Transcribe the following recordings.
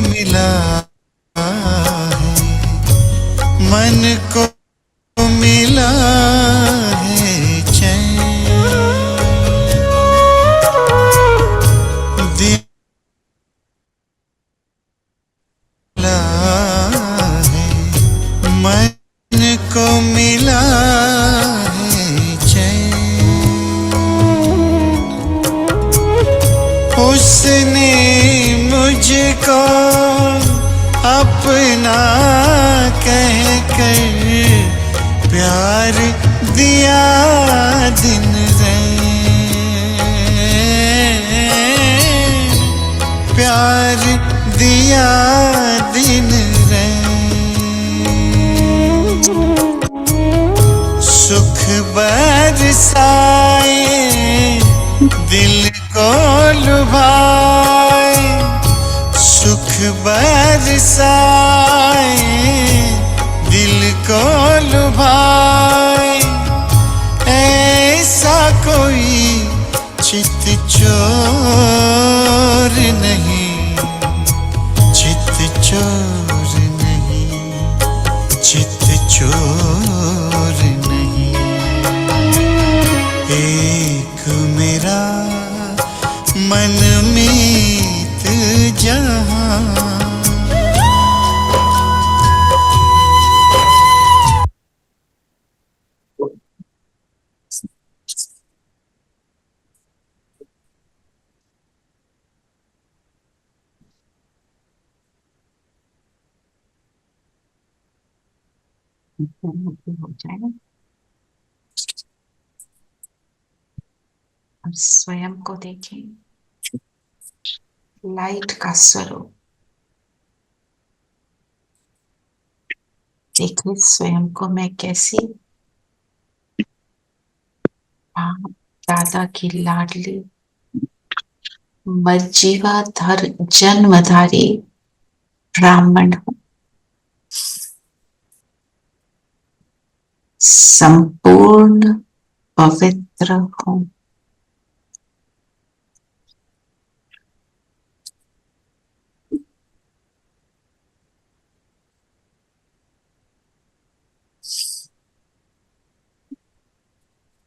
मिला है, मन को मिला है चैन, दिल मिला है, मन को मिला है चैन। उसने मुझको अपना कह कर प्यार दिया दिन रैन, प्यार दिया दिन रैन। सुख बरसाए दिल को लुभाए, सुख बरसाए दिल को लुभाए, ऐसा कोई चित चोर नहीं, चित चोर नहीं, चित चोर नहीं। एक मेरा मनमीत जहां, हो जाएगा। अब स्वयं को देखें, लाइट का स्वरूप देखिए। स्वयं को मैं कैसी दादा की लाडली मर्जीवाधर जन्मधारी ब्राह्मण हूं, संपूर्ण पवित्र हूं।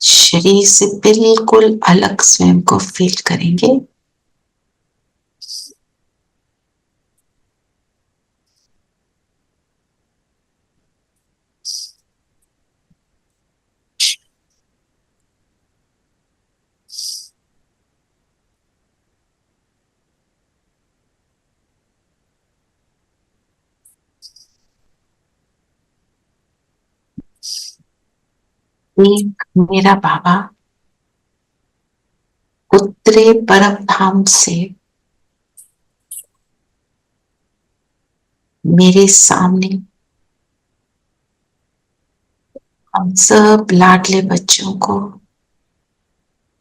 शरीर से बिल्कुल अलग स्वयं को फील करेंगे। एक मेरा बाबा उत्तरे परम धाम से मेरे सामने हम सब लाडले बच्चों को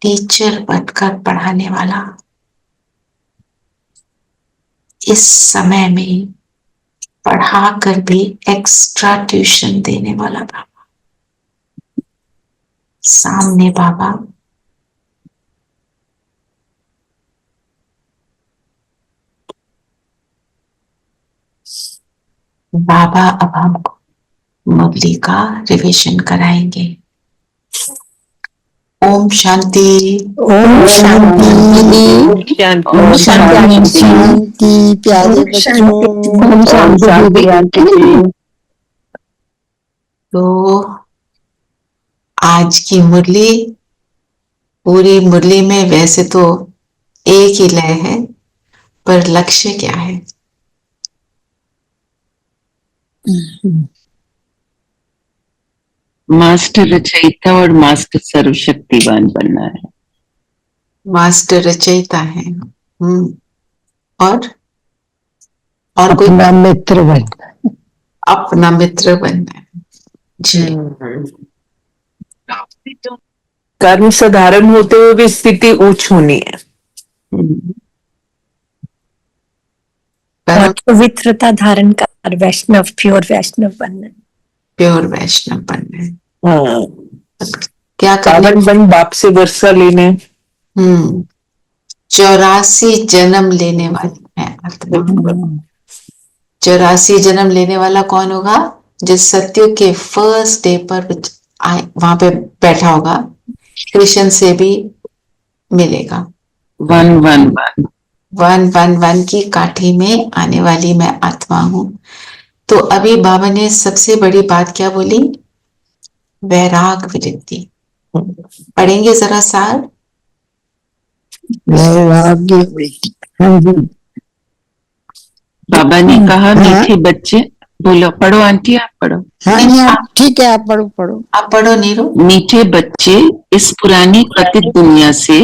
टीचर बनकर पढ़ाने वाला, इस समय में पढ़ाकर भी एक्स्ट्रा ट्यूशन देने वाला बाबा, सामने बाबा बाबा अब हमको मुरली का रिविजन कराएंगे। ओम शांति, ओम शांति, ओम शांति प्यारे बच्चों, ओम शांति। तो आज की मुरली, पूरी मुरली में वैसे तो एक ही लय है, पर लक्ष्य क्या है? मास्टर रचयिता और मास्टर सर्वशक्तिवान बनना है। मास्टर रचयिता है। और कोई अपना मित्र बनना, अपना मित्र बनना है जी। कर्म साधारण होते हुए भी स्थिति ऊंच होनी है। और पवित्रता धारण कर वैष्णव, प्योर वैष्णव बनना, प्योर वैष्णव बनना है। हाँ, क्या करना? बन बाप से वर्षा लेने। 84 जन्म लेने वाली है आत्मा। 84 जन्म लेने वाला कौन होगा? जो सत्युग के फर्स्ट डे पर वहां पे बैठा होगा, कृष्ण से भी मिलेगा। 111 111 की काठी में आने वाली मैं आत्मा हूं। तो अभी बाबा ने सबसे बड़ी बात क्या बोली? वैराग वृत्ति। पढ़ेंगे जरा सार। वैराग्य वृत्ति। हाँ जी। बाबा ने कहा, हाँ। मीठे बच्चे, बोलो, पढ़ो आंटी, आप पढ़ो। हाँ नहीं, जी, आप ठीक है, आप पढ़ो पढ़ो। आप पढ़ो नीरू। मीठे बच्चे, इस पुरानी पतित दुनिया से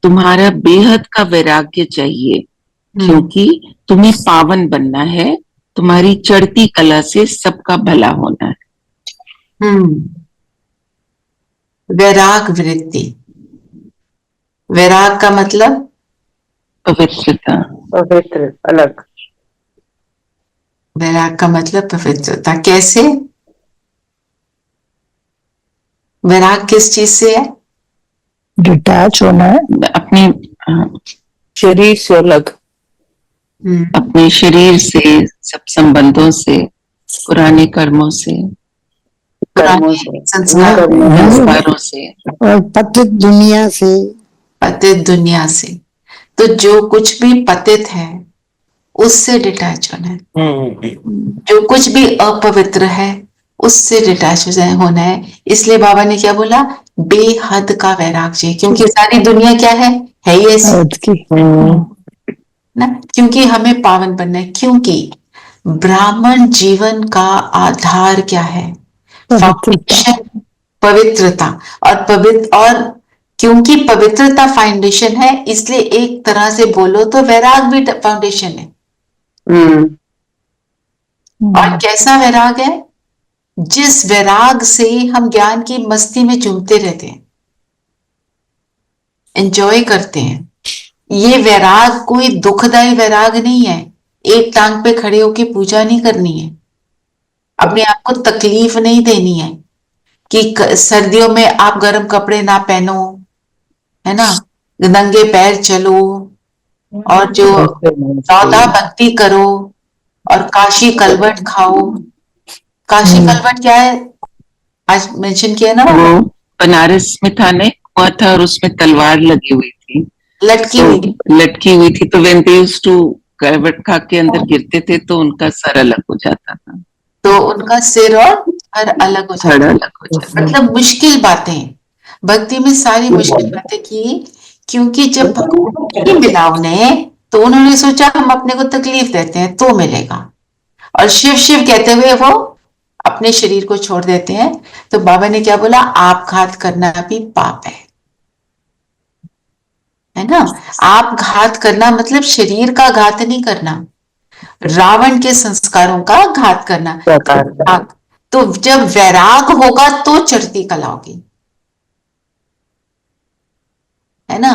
तुम्हारा बेहद का वैराग्य चाहिए, क्योंकि तुम्हें पावन बनना है, तुम्हारी चढ़ती कला से सबका भला होना है। वैराग वृत्ति। वैराग का मतलब पवित्रता। पवित्र, अलग। वैराग का मतलब पवित्रता। कैसे? वैराग किस चीज से है? डिटैच होना है अपने शरीर से अलग, अपने शरीर से, सब संबंधों से, पुराने कर्मों से, कर्मों से, संस्कारों से और पतित दुनिया से। पतित दुनिया से। तो जो कुछ भी पतित है उससे डिटैच होना है। जो कुछ भी अपवित्र है उससे डिटैच होना है। इसलिए बाबा ने क्या बोला? बेहद का वैराग चाहिए, क्योंकि सारी दुनिया क्या है ही ऐसी अर्थ की। ना। क्योंकि हमें पावन बनना है, क्योंकि ब्राह्मण जीवन का आधार क्या है? फाउंडेशन पवित्रता। और क्योंकि पवित्रता फाउंडेशन है, इसलिए एक तरह से बोलो तो वैराग भी फाउंडेशन है। और कैसा वैराग है? जिस वैराग से हम ज्ञान की मस्ती में झूमते रहते हैं, एंजॉय करते हैं। ये वैराग कोई दुखदाई वैराग नहीं है। एक टांग पे खड़े होके पूजा नहीं करनी है, अपने आप को तकलीफ नहीं देनी है कि सर्दियों में आप गर्म कपड़े ना पहनो, है ना, नंगे पैर चलो, और जो 14 भक्ति करो, और काशी कलवट खाओ। काशी कलवट क्या है? आज मेंशन किया ना, वो बनारस में था ना, कुआं था और उसमें तलवार लगी हुई थी, लटकी हुई लटकी हुई थी। तो when they used to करवट खा के अंदर गिरते थे तो उनका सर अलग हो जाता था। तो उनका सिर और हर अलग हो जाता है। मतलब मुश्किल बातें भक्ति में, सारी मुश्किल बातें की, क्योंकि जब भक्ति मिला उन्हें तो उन्होंने सोचा हम अपने को तकलीफ देते हैं तो मिलेगा, और शिव शिव कहते हुए वो अपने शरीर को छोड़ देते हैं। तो बाबा ने क्या बोला? आपघात करना भी पाप है ना। आपघात करना मतलब शरीर का घात नहीं करना, रावण के संस्कारों का घात करना। तो जब वैराग होगा तो चढ़ती कला होगी, है ना।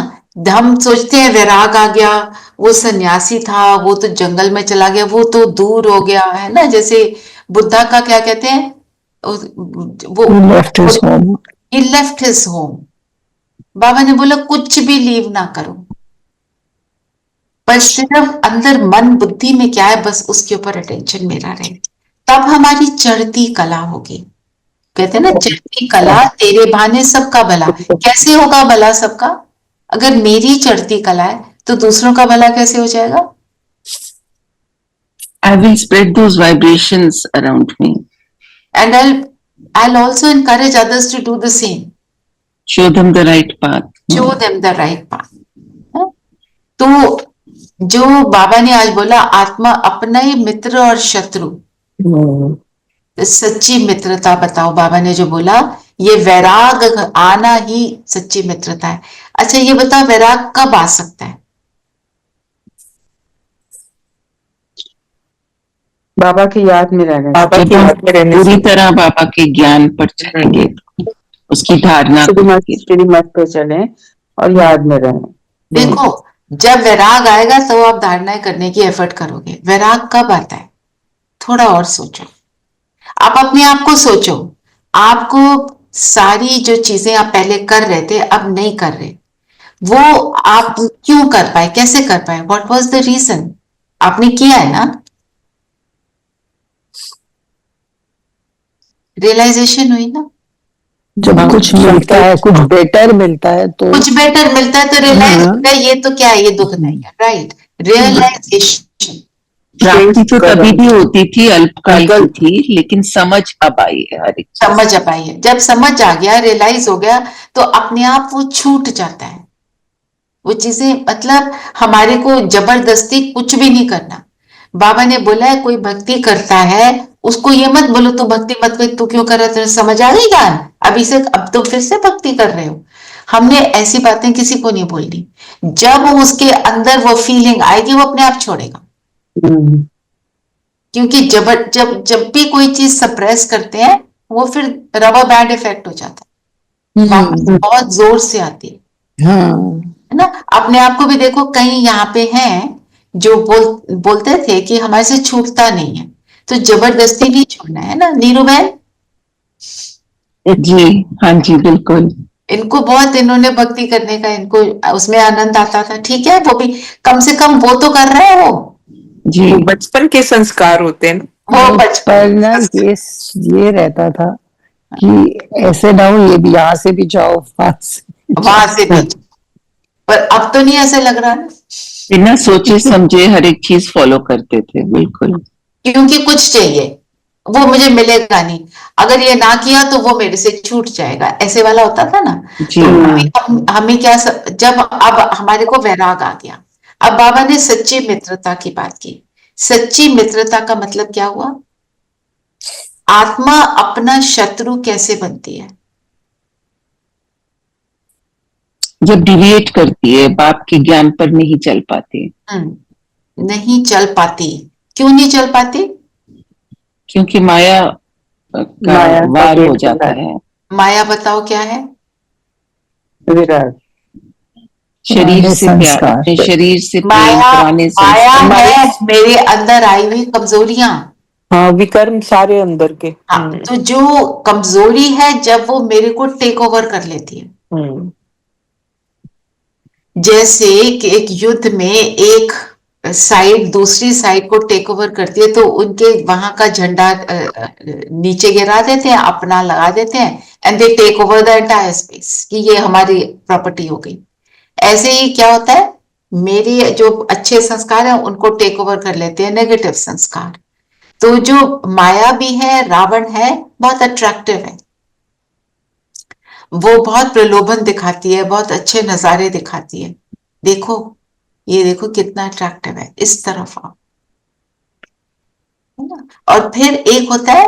हम सोचते हैं वैराग आ गया, वो सन्यासी था, वो तो जंगल में चला गया, वो तो दूर हो गया, है ना। जैसे बुद्धा का क्या कहते हैं, वो he left his home। बाबा ने बोला कुछ भी लीव ना करो, पर सिर्फ अंदर मन बुद्धि में क्या है, बस उसके ऊपर अटेंशन मेरा रहे, तब हमारी चढ़ती कला होगी। कहते हैं ना, चढ़ती कला तेरे बहाने सबका भला। कैसे होगा भला सबका? अगर मेरी चढ़ती कला है तो दूसरों का भला कैसे हो जाएगा? I will spread those vibrations around me. And I'll also encourage others to do the same. Show them the right path. Show them the right path. तो जो बाबा ने आज बोला, आत्मा अपना ही मित्र और शत्रु, तो सच्ची मित्रता बताओ। बाबा ने जो बोला, ये वैराग आना ही सच्ची मित्रता है। अच्छा ये बताओ, वैराग कब आ सकता है? बाबा की याद में रहने, पूरी तरह बाबा के ज्ञान पर चलेंगे, उसकी धारणा मत पे चले और याद में रहें। देखो, जब वैराग आएगा तो आप धारणाएं करने की एफर्ट करोगे। वैराग कब आता है? थोड़ा और सोचो, आप अपने आप को सोचो। आपको सारी जो चीजें आप पहले कर रहे थे अब नहीं कर रहे, वो आप क्यों कर पाए, कैसे कर पाए? What was the reason? आपने किया है ना। रियलाइजेशन हुई ना, जब कुछ मिलता है, कुछ बेटर मिलता है तो कुछ बेटर मिलता है तो रियलाइज हाँ। होता है ये तो क्या है, ये दुख नहीं है, राइट। रियलाइजेशन, प्राप्ति तो करो। तभी भी होती थी, अल्पकाल की थी, लेकिन समझ अब आई है हर एक चीज। समझ आ पाई है, जब समझ आ गया, रियलाइज हो गया, तो अपने आप वो छूट जाता है वो चीजें। मतलब हमारे को जबरदस्ती कुछ भी नहीं करना। बाबा ने बोला है कोई भक्ति करता है उसको ये मत बोलो तू भक्ति मत कर, तू क्यों कर रहा है, तुझे समझ आ गई ज्ञान, अभी से अब तुम फिर से भक्ति कर रहे हो। हमने ऐसी बातें किसी को नहीं बोलनी। जब उसके अंदर वो फीलिंग आएगी वो अपने आप छोड़ेगा। हम्म, क्योंकि जब जब भी कोई चीज सप्रेस करते हैं वो फिर रबर बैंड इफेक्ट हो जाता है, वापस बहुत जोर से आती हाँ, है ना। अपने आप को भी देखो, कहीं यहाँ पे हैं जो बोलते थे कि हमारे से छूटता नहीं है, तो जबरदस्ती नहीं छोड़ना है ना। नीरू बहन, जी हाँ जी बिल्कुल। इनको बहुत, इन्होंने भक्ति करने का, इनको उसमें आनंद आता था, ठीक है, वो भी कम से कम वो तो कर रहे हैं वो जी वो बचपन के संस्कार होते हैं ना। वो पर बचपन ना ये रहता था कि ऐसे ना हो, ये भी यहाँ से भी जाओ, वहां से वहां से भी। पर अब तो नहीं ऐसे लग रहा ना, बिना सोचे समझे हर एक चीज फॉलो करते थे, बिल्कुल। क्योंकि कुछ चाहिए, वो मुझे मिलेगा नहीं, अगर ये ना किया तो वो मेरे से छूट जाएगा, ऐसे वाला होता था ना। जी तो हमें क्या जब अब हमारे को वैराग आ गया, अब बाबा ने सच्ची मित्रता की बात की। सच्ची मित्रता का मतलब क्या हुआ? आत्मा अपना शत्रु कैसे बनती है? जब डिविएट करती है, बाप के ज्ञान पर नहीं चल पाती, नहीं चल पाती। क्यों नहीं चल पाती? क्योंकि माया का माया का वार हो गेट जाता खुला है। माया बताओ क्या है? विराट। शरीर पुराने से प्यार, संस्कार। अपने शरीर से प्रेम, माया पुराने माया संस्कार। है मेरे अंदर आई हुई कमजोरियां। हाँ, विकर्म सारे अंदर के। हाँ, तो जो कमजोरी है जब वो मेरे को टेक ओवर कर लेती है, हम्म, जैसे कि एक युद्ध में एक साइड दूसरी साइड को टेक ओवर करती है, तो उनके वहां का झंडा नीचे गिरा देते हैं, अपना लगा देते हैं, and they take over the entire space, कि ये हमारी प्रॉपर्टी हो गई। ऐसे ही क्या होता है, मेरे जो अच्छे संस्कार हैं उनको टेक ओवर कर लेते हैं नेगेटिव संस्कार। तो जो माया भी है, रावण है, बहुत अट्रैक्टिव है, वो बहुत प्रलोभन दिखाती है, बहुत अच्छे नजारे दिखाती है, देखो ये देखो कितना अट्रैक्टिव है, इस तरफ आओ, है ना। और फिर एक होता है,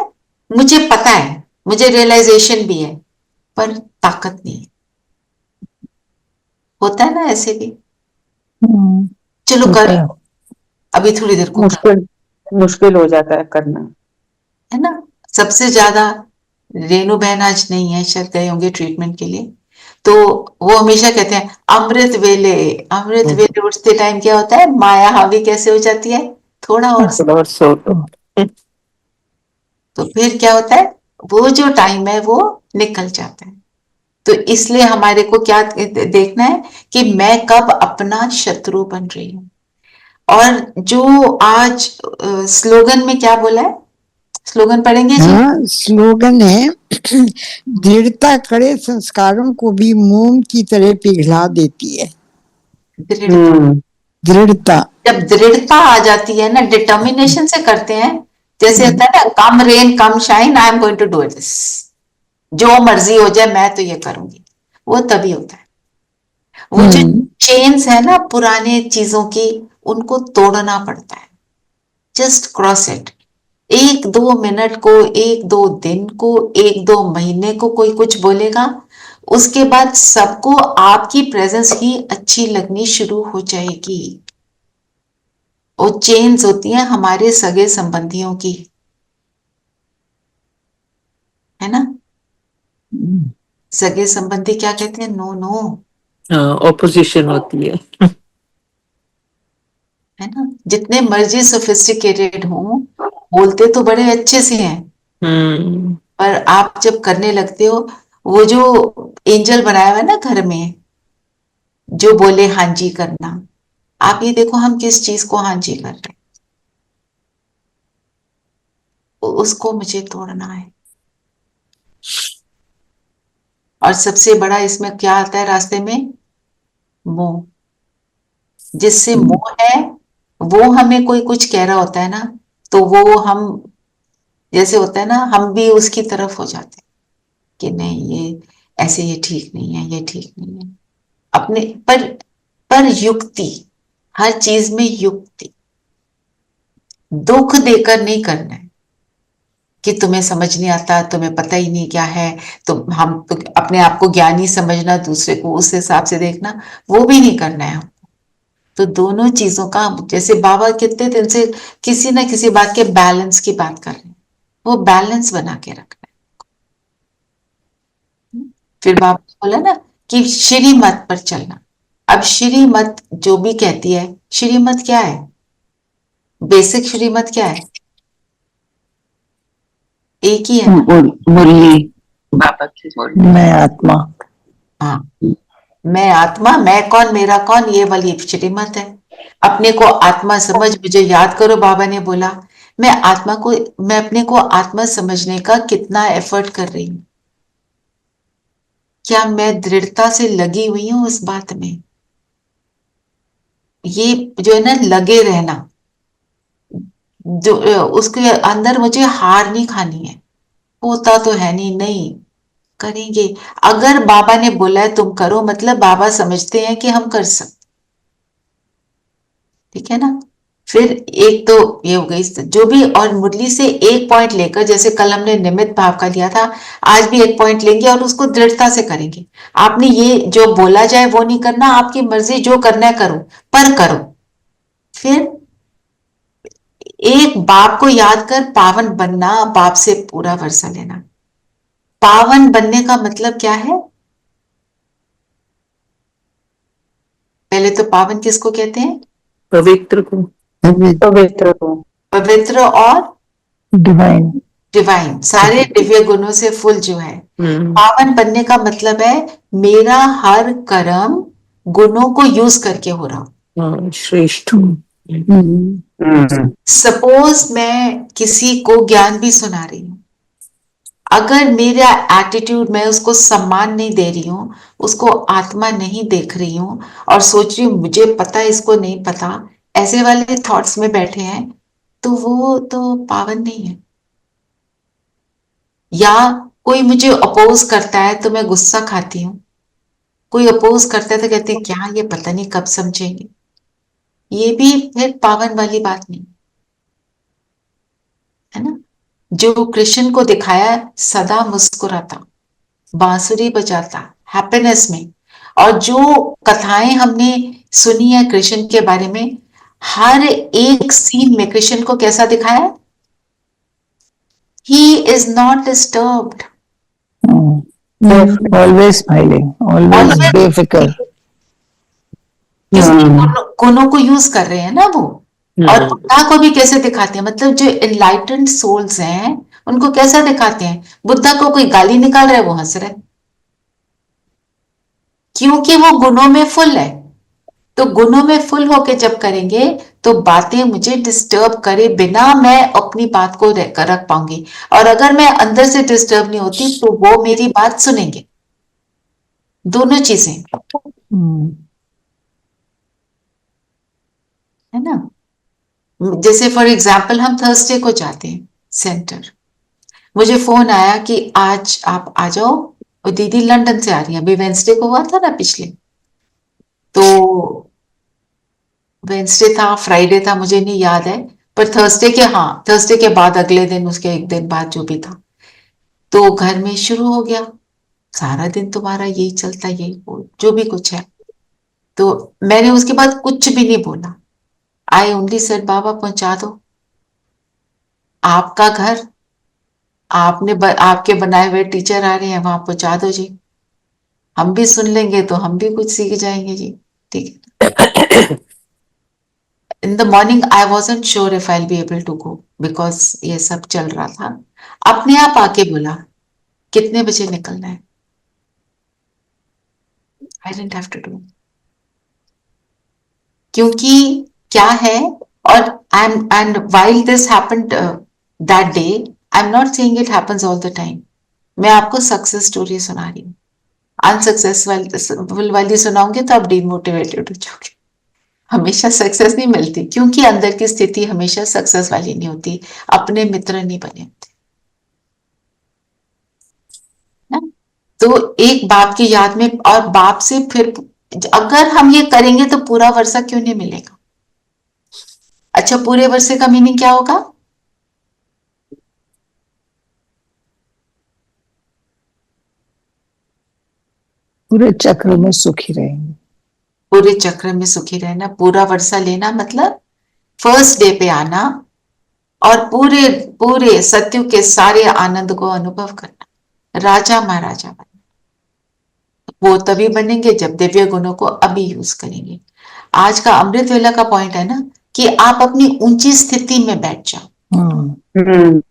मुझे पता है, मुझे रियलाइजेशन भी है, पर ताकत नहीं है, होता है ना ऐसे भी। चलो कर होता है। लो, अभी थोड़ी देर को कर, मुश्किल मुश्किल हो जाता है करना। है ना। सबसे ज्यादा रेनू बहन आज नहीं है, शायद गए होंगे ट्रीटमेंट के लिए, तो वो हमेशा कहते हैं अमृत वेले उठते टाइम क्या होता है, माया हावी कैसे हो जाती है, थोड़ा और थोड़ा और सो लो। तो फिर क्या होता है, वो जो टाइम है वो निकल जाता है। तो इसलिए हमारे को क्या देखना है कि मैं कब अपना शत्रु बन रही हूं। और जो आज स्लोगन में क्या बोला है, स्लोगन पढ़ेंगे जी? हाँ, स्लोगन है दृढ़ता कड़े संस्कारों को भी मोम की तरह पिघला देती है। दृढ़ता। दृढ़ता। जब दृढ़ता आ जाती है ना, डिटर्मिनेशन से करते हैं, जैसे होता है ना, come rain come shine, I am going to do this, जो मर्जी हो जाए मैं तो ये करूंगी, वो तभी होता है। वो जो चेन्स है ना पुराने चीजों की, उनको तोड़ना पड़ता है, जस्ट क्रॉस इट। एक दो मिनट को, एक दो दिन को, एक दो महीने को कोई कुछ बोलेगा, उसके बाद सबको आपकी प्रेजेंस ही अच्छी लगनी शुरू हो जाएगी। वो चेन्स होती हैं हमारे सगे संबंधियों की, है ना। सगे संबंधी क्या कहते हैं, नो नो, ऑपोजिशन होती है। है ना। जितने मर्जी सोफिस्टिकेटेड हो, बोलते तो बड़े अच्छे से हैं, पर आप जब करने लगते हो, वो जो एंजल बनाया हुआ है ना घर में, जो बोले हाँ जी करना, आप ये देखो हम किस चीज को हाँ जी कर रहे हैं, उसको मुझे तोड़ना है। और सबसे बड़ा इसमें क्या आता है रास्ते में? मोह। जिससे मोह है, वो हमें कोई कुछ कह रहा होता है ना, तो वो हम, जैसे होता है ना, हम भी उसकी तरफ हो जाते हैं कि नहीं, ये ऐसे, ये ठीक नहीं है, ये ठीक नहीं है। अपने पर युक्ति, हर चीज में युक्ति, दुख देकर नहीं करना है कि तुम्हें समझ नहीं आता, तुम्हें पता ही नहीं क्या है, तो हम तो अपने आप को ज्ञानी समझना, दूसरे को उस हिसाब से देखना, वो भी नहीं करना है। तो दोनों चीजों का, जैसे बाबा कितने दिन से किसी ना किसी बात के बैलेंस की बात कर रहे हैं, वो बैलेंस बना के रखना है। फिर बाबा ने बोला ना कि श्रीमत पर चलना। अब श्रीमत जो भी कहती है, श्रीमत क्या है? बेसिक श्रीमत क्या है? एक ही है ना? मुरली, बाबा की मुरली। मैं आत्मा। हाँ, मैं आत्मा, मैं कौन, मेरा कौन, ये वाली श्रीमत है। अपने को आत्मा समझ, मुझे याद करो, बाबा ने बोला मैं अपने को आत्मा समझने का कितना एफर्ट कर रही हूं, क्या मैं दृढ़ता से लगी हुई हूं उस बात में? ये जो है ना, लगे रहना, जो उसके अंदर मुझे हार नहीं खानी है। होता तो है नहीं, नहीं करेंगे। अगर बाबा ने बोला है तुम करो, मतलब बाबा समझते हैं कि हम कर सकते, ठीक है ना? फिर एक तो ये हो गई जो भी, और मुरली से एक पॉइंट लेकर, जैसे कल हमने निमित्त भाव का लिया था, आज भी एक पॉइंट लेंगे और उसको दृढ़ता से करेंगे। आपने ये जो बोला जाए वो नहीं करना, आपकी मर्जी, जो करना है करो, पर करो। फिर एक बाप को याद कर पावन बनना, बाप से पूरा वर्षा लेना। पावन बनने का मतलब क्या है? पहले तो पावन किसको कहते हैं? पवित्र को। पवित्र को। पवित्र और डिवाइन। डिवाइन, सारे दिव्य गुणों से फुल जो है। पावन बनने का मतलब है मेरा हर कर्म गुणों को यूज करके हो रहा। हाँ, श्रेष्ठ। सपोज मैं किसी को ज्ञान भी सुना रही हूं, अगर मेरा एटीट्यूड, मैं उसको सम्मान नहीं दे रही हूं, उसको आत्मा नहीं देख रही हूं, और सोच रही हूं मुझे पता है, इसको नहीं पता, ऐसे वाले थॉट्स में बैठे हैं, तो वो तो पावन नहीं है। या कोई मुझे अपोज करता है तो मैं गुस्सा खाती हूँ, कोई अपोज करता है तो कहते हैं क्या, ये पता नहीं कब समझेंगे, ये भी फिर पावन वाली बात नहीं है ना? जो कृष्ण को दिखाया, सदा मुस्कुराता, बांसुरी बजाता, हैप्पीनेस में, और जो कथाएं हमने सुनी है कृष्ण के बारे में, हर एक सीन में कृष्ण को कैसा दिखाया? He is not disturbed, always smiling, always बेफिक्र। गुणों को यूज कर रहे हैं ना वो। और बुद्धा को भी कैसे दिखाते हैं, मतलब जो एनलाइटेंड सोल्स हैं उनको कैसा दिखाते हैं? बुद्धा को कोई गाली निकाल रहा है, वो हंस रहे, क्योंकि वो गुणों में फुल है। तो गुणों में फुल होके जब करेंगे तो बातें मुझे डिस्टर्ब करे बिना मैं अपनी बात को रख पाऊंगी, और अगर मैं अंदर से डिस्टर्ब नहीं होती तो वो मेरी बात सुनेंगे। दोनों चीजें है ना? जैसे फॉर एग्जाम्पल हम थर्सडे को जाते हैं सेंटर, मुझे फोन आया कि आज आप आ जाओ, और दीदी लंदन से आ रही है, अभी वेंसडे को हुआ था ना पिछले, तो वेंसडे था, फ्राइडे था, मुझे नहीं याद है, पर थर्सडे के, हाँ थर्सडे के बाद अगले दिन, उसके एक दिन बाद जो भी था, तो घर में शुरू हो गया, सारा दिन तुम्हारा यही चलता, यही जो भी कुछ है। तो मैंने उसके बाद कुछ भी नहीं बोला, आई ओनली सेड बाबा पहुंचा दो, आपका घर, आपके बनाए हुए टीचर आ रहे हैं, वहां पहुंचा दो जी, हम भी सुन लेंगे तो हम भी कुछ सीख जाएंगे जी, ठीक है। In the morning I wasn't sure if I be able to go, because ये सब चल रहा था। अपने आप आके बोला कितने बजे निकलना है, I didn't have to do, क्योंकि क्या है, और and while this happened that day, I am not saying it happens all the time, मैं आपको सक्सेस स्टोरी सुना रही हूँ। अनसक्सेसफुल वाली सुनाऊंगी तो आप डिमोटिवेटेड हो जाओगे। हमेशा सक्सेस नहीं मिलती, क्योंकि अंदर की स्थिति हमेशा सक्सेस वाली नहीं होती, अपने मित्र नहीं बने होते ना। तो एक बाप की याद में, और बाप से फिर अगर हम ये करेंगे तो पूरा वर्षा क्यों नहीं मिलेगा? अच्छा, पूरे वर्षे का मीनिंग क्या होगा? पूरे चक्र में सुखी रहेंगे। पूरे चक्र में सुखी रहना, पूरा वर्षा लेना मतलब फर्स्ट डे पे आना और पूरे पूरे सत्युग के सारे आनंद को अनुभव करना, राजा महाराजा बनना। वो तभी बनेंगे जब दिव्य गुणों को अभी यूज करेंगे। आज का अमृत वेला का पॉइंट है ना कि आप अपनी ऊंची स्थिति में बैठ जाओ। हम्म।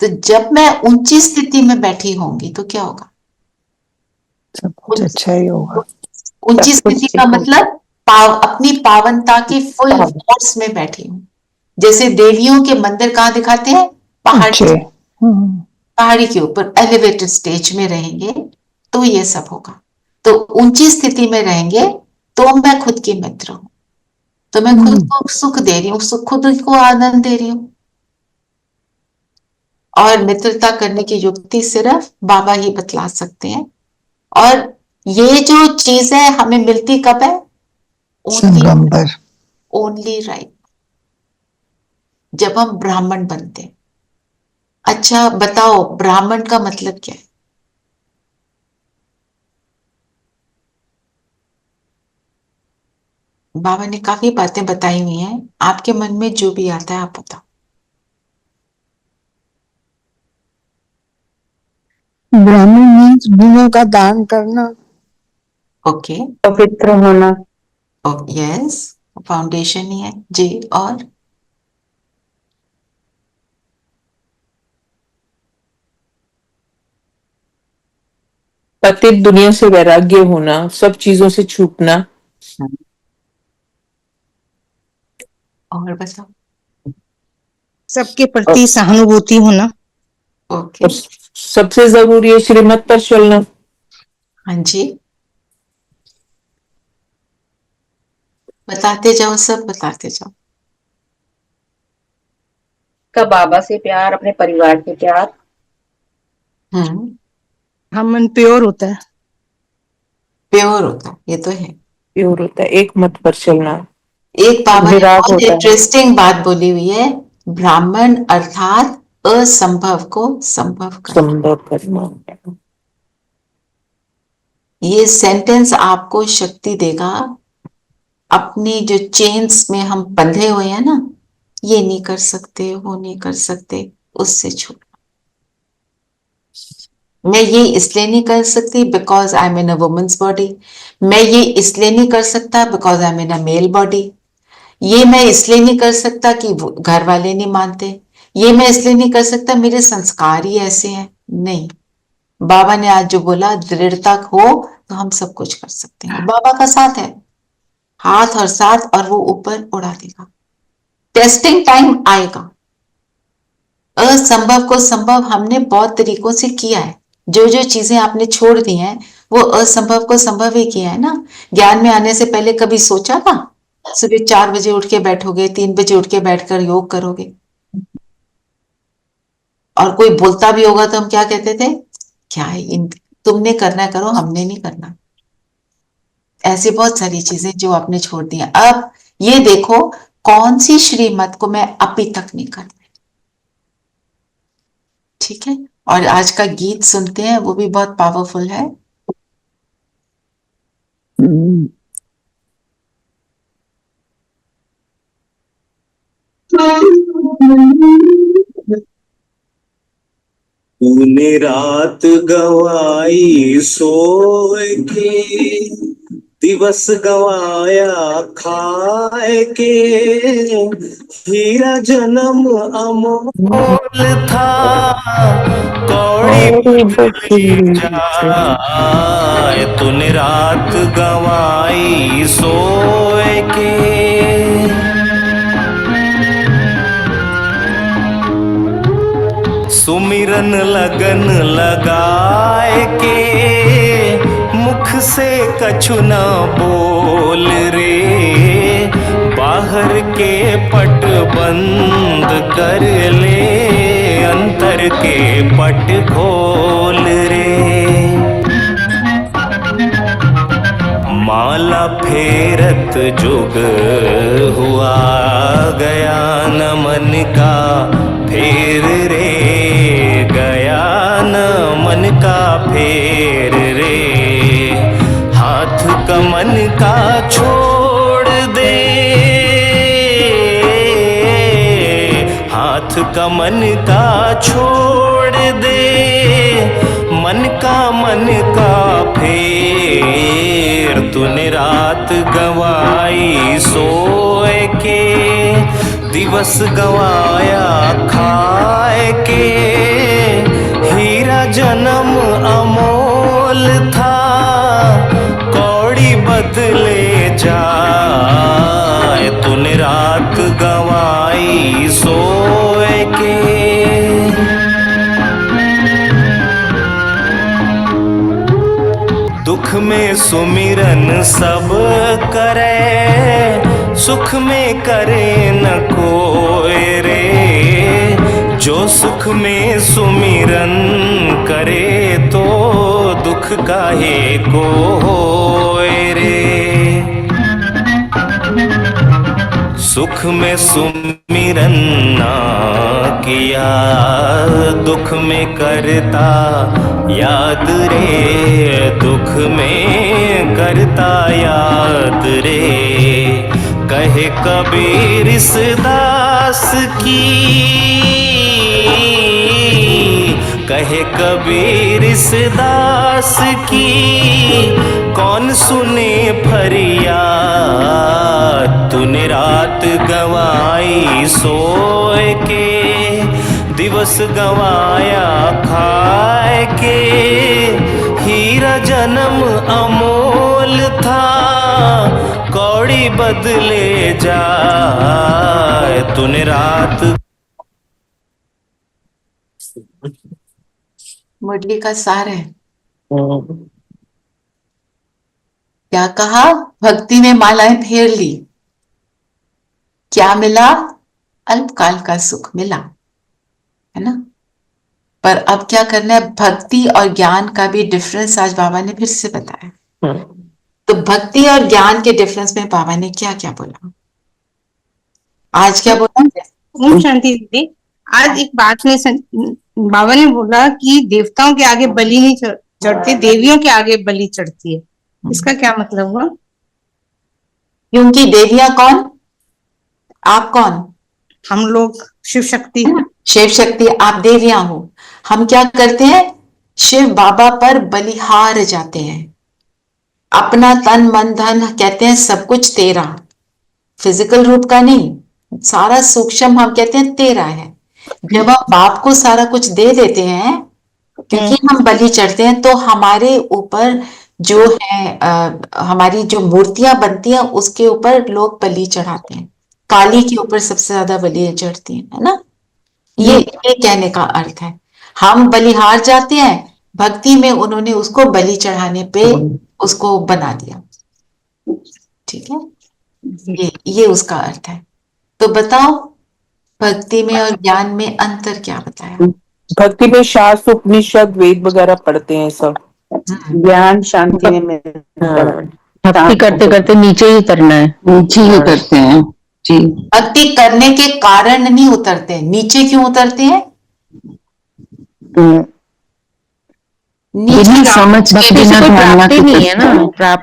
तो जब मैं ऊंची स्थिति में बैठी होंगी तो क्या होगा? सब कुछ अच्छा ही होगा। ऊंची सब कुछ स्थिति ठीक का होगा। मतलब अपनी पावनता की फुल फोर्स में बैठी हूँ। जैसे देवियों के मंदिर कहाँ दिखाते हैं? ऊंचे। पहाड़ी के ऊपर एलिवेटेड स्टेज में रहेंगे तो ये सब होगा। तो ऊंची स्थिति में रहेंगे तो मैं खुद की मित्र हूं, तो मैं खुद को सुख दे रही हूँ, खुद को आनंद दे रही हूँ। और मित्रता करने की युक्ति सिर्फ बाबा ही बतला सकते हैं। और ये जो चीज है हमें मिलती कब है? संगम पर। ओनली राइट, जब हम ब्राह्मण बनते हैं। अच्छा बताओ, ब्राह्मण का मतलब क्या है? बाबा ने काफी बातें बताई हुई हैं, आपके मन में जो भी आता है आप बताओ। ब्राह्मण मीन्स गुणों का दान करना। ओके, पवित्र होना। यस, फाउंडेशन ही है जी। और पतित दुनिया से वैराग्य होना, सब चीजों से छूटना। और बताओ। सबके प्रति सहानुभूति होना। ओके, और सबसे जरूरी है श्रीमत पर चलना। हाँ जी, बताते जाओ, सब बताते जाओ। का बाबा से प्यार, अपने परिवार से प्यार। हम मन प्योर होता है। प्योर होता है, ये तो है। प्योर होता है, एक मत पर चलना। एक बाबा ने विराग बहुत होता है। इंटरेस्टिंग बात बोली हुई है, ब्राह्मण अर्थात असंभव को संभव करना। संभव करना। ये सेंटेंस आपको शक्ति देगा। अपनी जो चेन्स में हम बंधे हुए हैं ना, ये नहीं कर सकते, वो नहीं कर सकते, उससे छूटना। मैं ये इसलिए नहीं कर सकती because I am in a women's body. मैं ये इसलिए नहीं कर सकता because I am in a male body. ये मैं इसलिए नहीं कर सकता कि घर वाले नहीं मानते। ये मैं इसलिए नहीं कर सकता, मेरे संस्कार ही ऐसे हैं। नहीं, बाबा ने आज जो बोला, दृढ़ता हो तो हम सब कुछ कर सकते हैं। बाबा का साथ है, हाथ और साथ, और वो ऊपर उड़ा देगा। टेस्टिंग टाइम आएगा। असंभव को संभव हमने बहुत तरीकों से किया है। जो जो चीजें आपने छोड़ दी हैं वो असंभव को संभव ही किया है ना। ज्ञान में आने से पहले कभी सोचा था सुबह 4 बजे उठ के बैठोगे, 3 बजे उठ के बैठकर योग करोगे? और कोई बोलता भी होगा तो हम क्या कहते थे? क्या है तुमने करना है करो, हमने नहीं करना। ऐसी बहुत सारी चीजें जो आपने छोड़ दी हैं। अब ये देखो, कौन सी श्रीमत को मैं अभी तक नहीं कर पाई। ठीक है, और आज का गीत सुनते हैं, वो भी बहुत पावरफुल है। तूने रात गवाई सोए के, दिवस गवाया खाए के, हीरा जन्म अमोल था, कौड़ी बदली जाए। तूने रात गवाई सोए के, सुमिरन लगन लगाए के मुख से कछु न बोल रे, बाहर के पट बंद कर ले, अंतर के पट खोल रे। माला फेरत जुग हुआ गया न मन का फेर रे, गया न मन का फेर रे। हाथ का मन का छोड़ दे, हाथ का मन का छोड़ दे, मन का फेर। तूने रात गवाई सोए के, दिवस गवाया खाए के। हीरा जन्म अमोल था, कौड़ी बदले जाए। तूने रात गवाई सोए के। दुख में सुमिरन सब करे, सुख में करे न कोई रे। जो सुख में सुमिरन करे, तो दुख काहे को होए रे। सुख में सुमिरन ना किया, दुख में करता याद रे। दुख में करता याद रे। कहे कबीर इस दास की, कहे कबीर इस दास की, कौन सुने फरियाद। तूने रात गवाई सोए के, दिवस गवाया खाए के। हीरा जन्म अमोल था, कौड़ी बदले जाए। तूने रात। मुरली का सार है। क्या कहा? भक्ति में मालाएं फेर ली, क्या मिला? अल्पकाल का सुख मिला, है ना। पर अब क्या करना है? भक्ति और ज्ञान का भी डिफरेंस आज बाबा ने फिर से बताया। तो भक्ति और ज्ञान के डिफरेंस में बाबा ने क्या क्या बोला? आज क्या बोला? ओम शांति दीदी। आज एक बात में बाबा ने बोला कि देवताओं के आगे बलि नहीं चढ़ती, देवियों के आगे बलि चढ़ती है। इसका क्या मतलब हुआ? क्योंकि देवियां कौन? आप कौन? हम लोग शिव शक्ति। शिव शक्ति, आप देवियां हो। हम क्या करते हैं? शिव बाबा पर बलिहार जाते हैं। अपना तन मन धन कहते हैं सब कुछ तेरा, फिजिकल रूप का नहीं, सारा सूक्ष्म हम कहते हैं तेरा है। जब हम बाप को सारा कुछ दे देते हैं, क्योंकि हम बलि चढ़ते हैं, तो हमारे ऊपर जो है हमारी जो मूर्तियां बनती हैं उसके ऊपर लोग बलि चढ़ाते हैं। काली के ऊपर सबसे ज्यादा बलि चढ़ती है ना। ये कहने का अर्थ है। हम बलिहार जाते हैं, भक्ति में उन्होंने उसको बलि चढ़ाने पे उसको बना दिया। ठीक है, ये उसका अर्थ है। तो बताओ, भक्ति में और ज्ञान में अंतर क्या बताया? भक्ति में शास्त्र उपनिषद वेद वगैरह पढ़ते हैं सब। ज्ञान शांति में भक्ति करते करते नीचे ही उतरना है, नीचे ही उतरते हैं जी। भक्ति करने के कारण नहीं उतरते। नीचे क्यों उतरते हैं? बिना समझ के बिना कोई प्राप्ति नहीं है ना।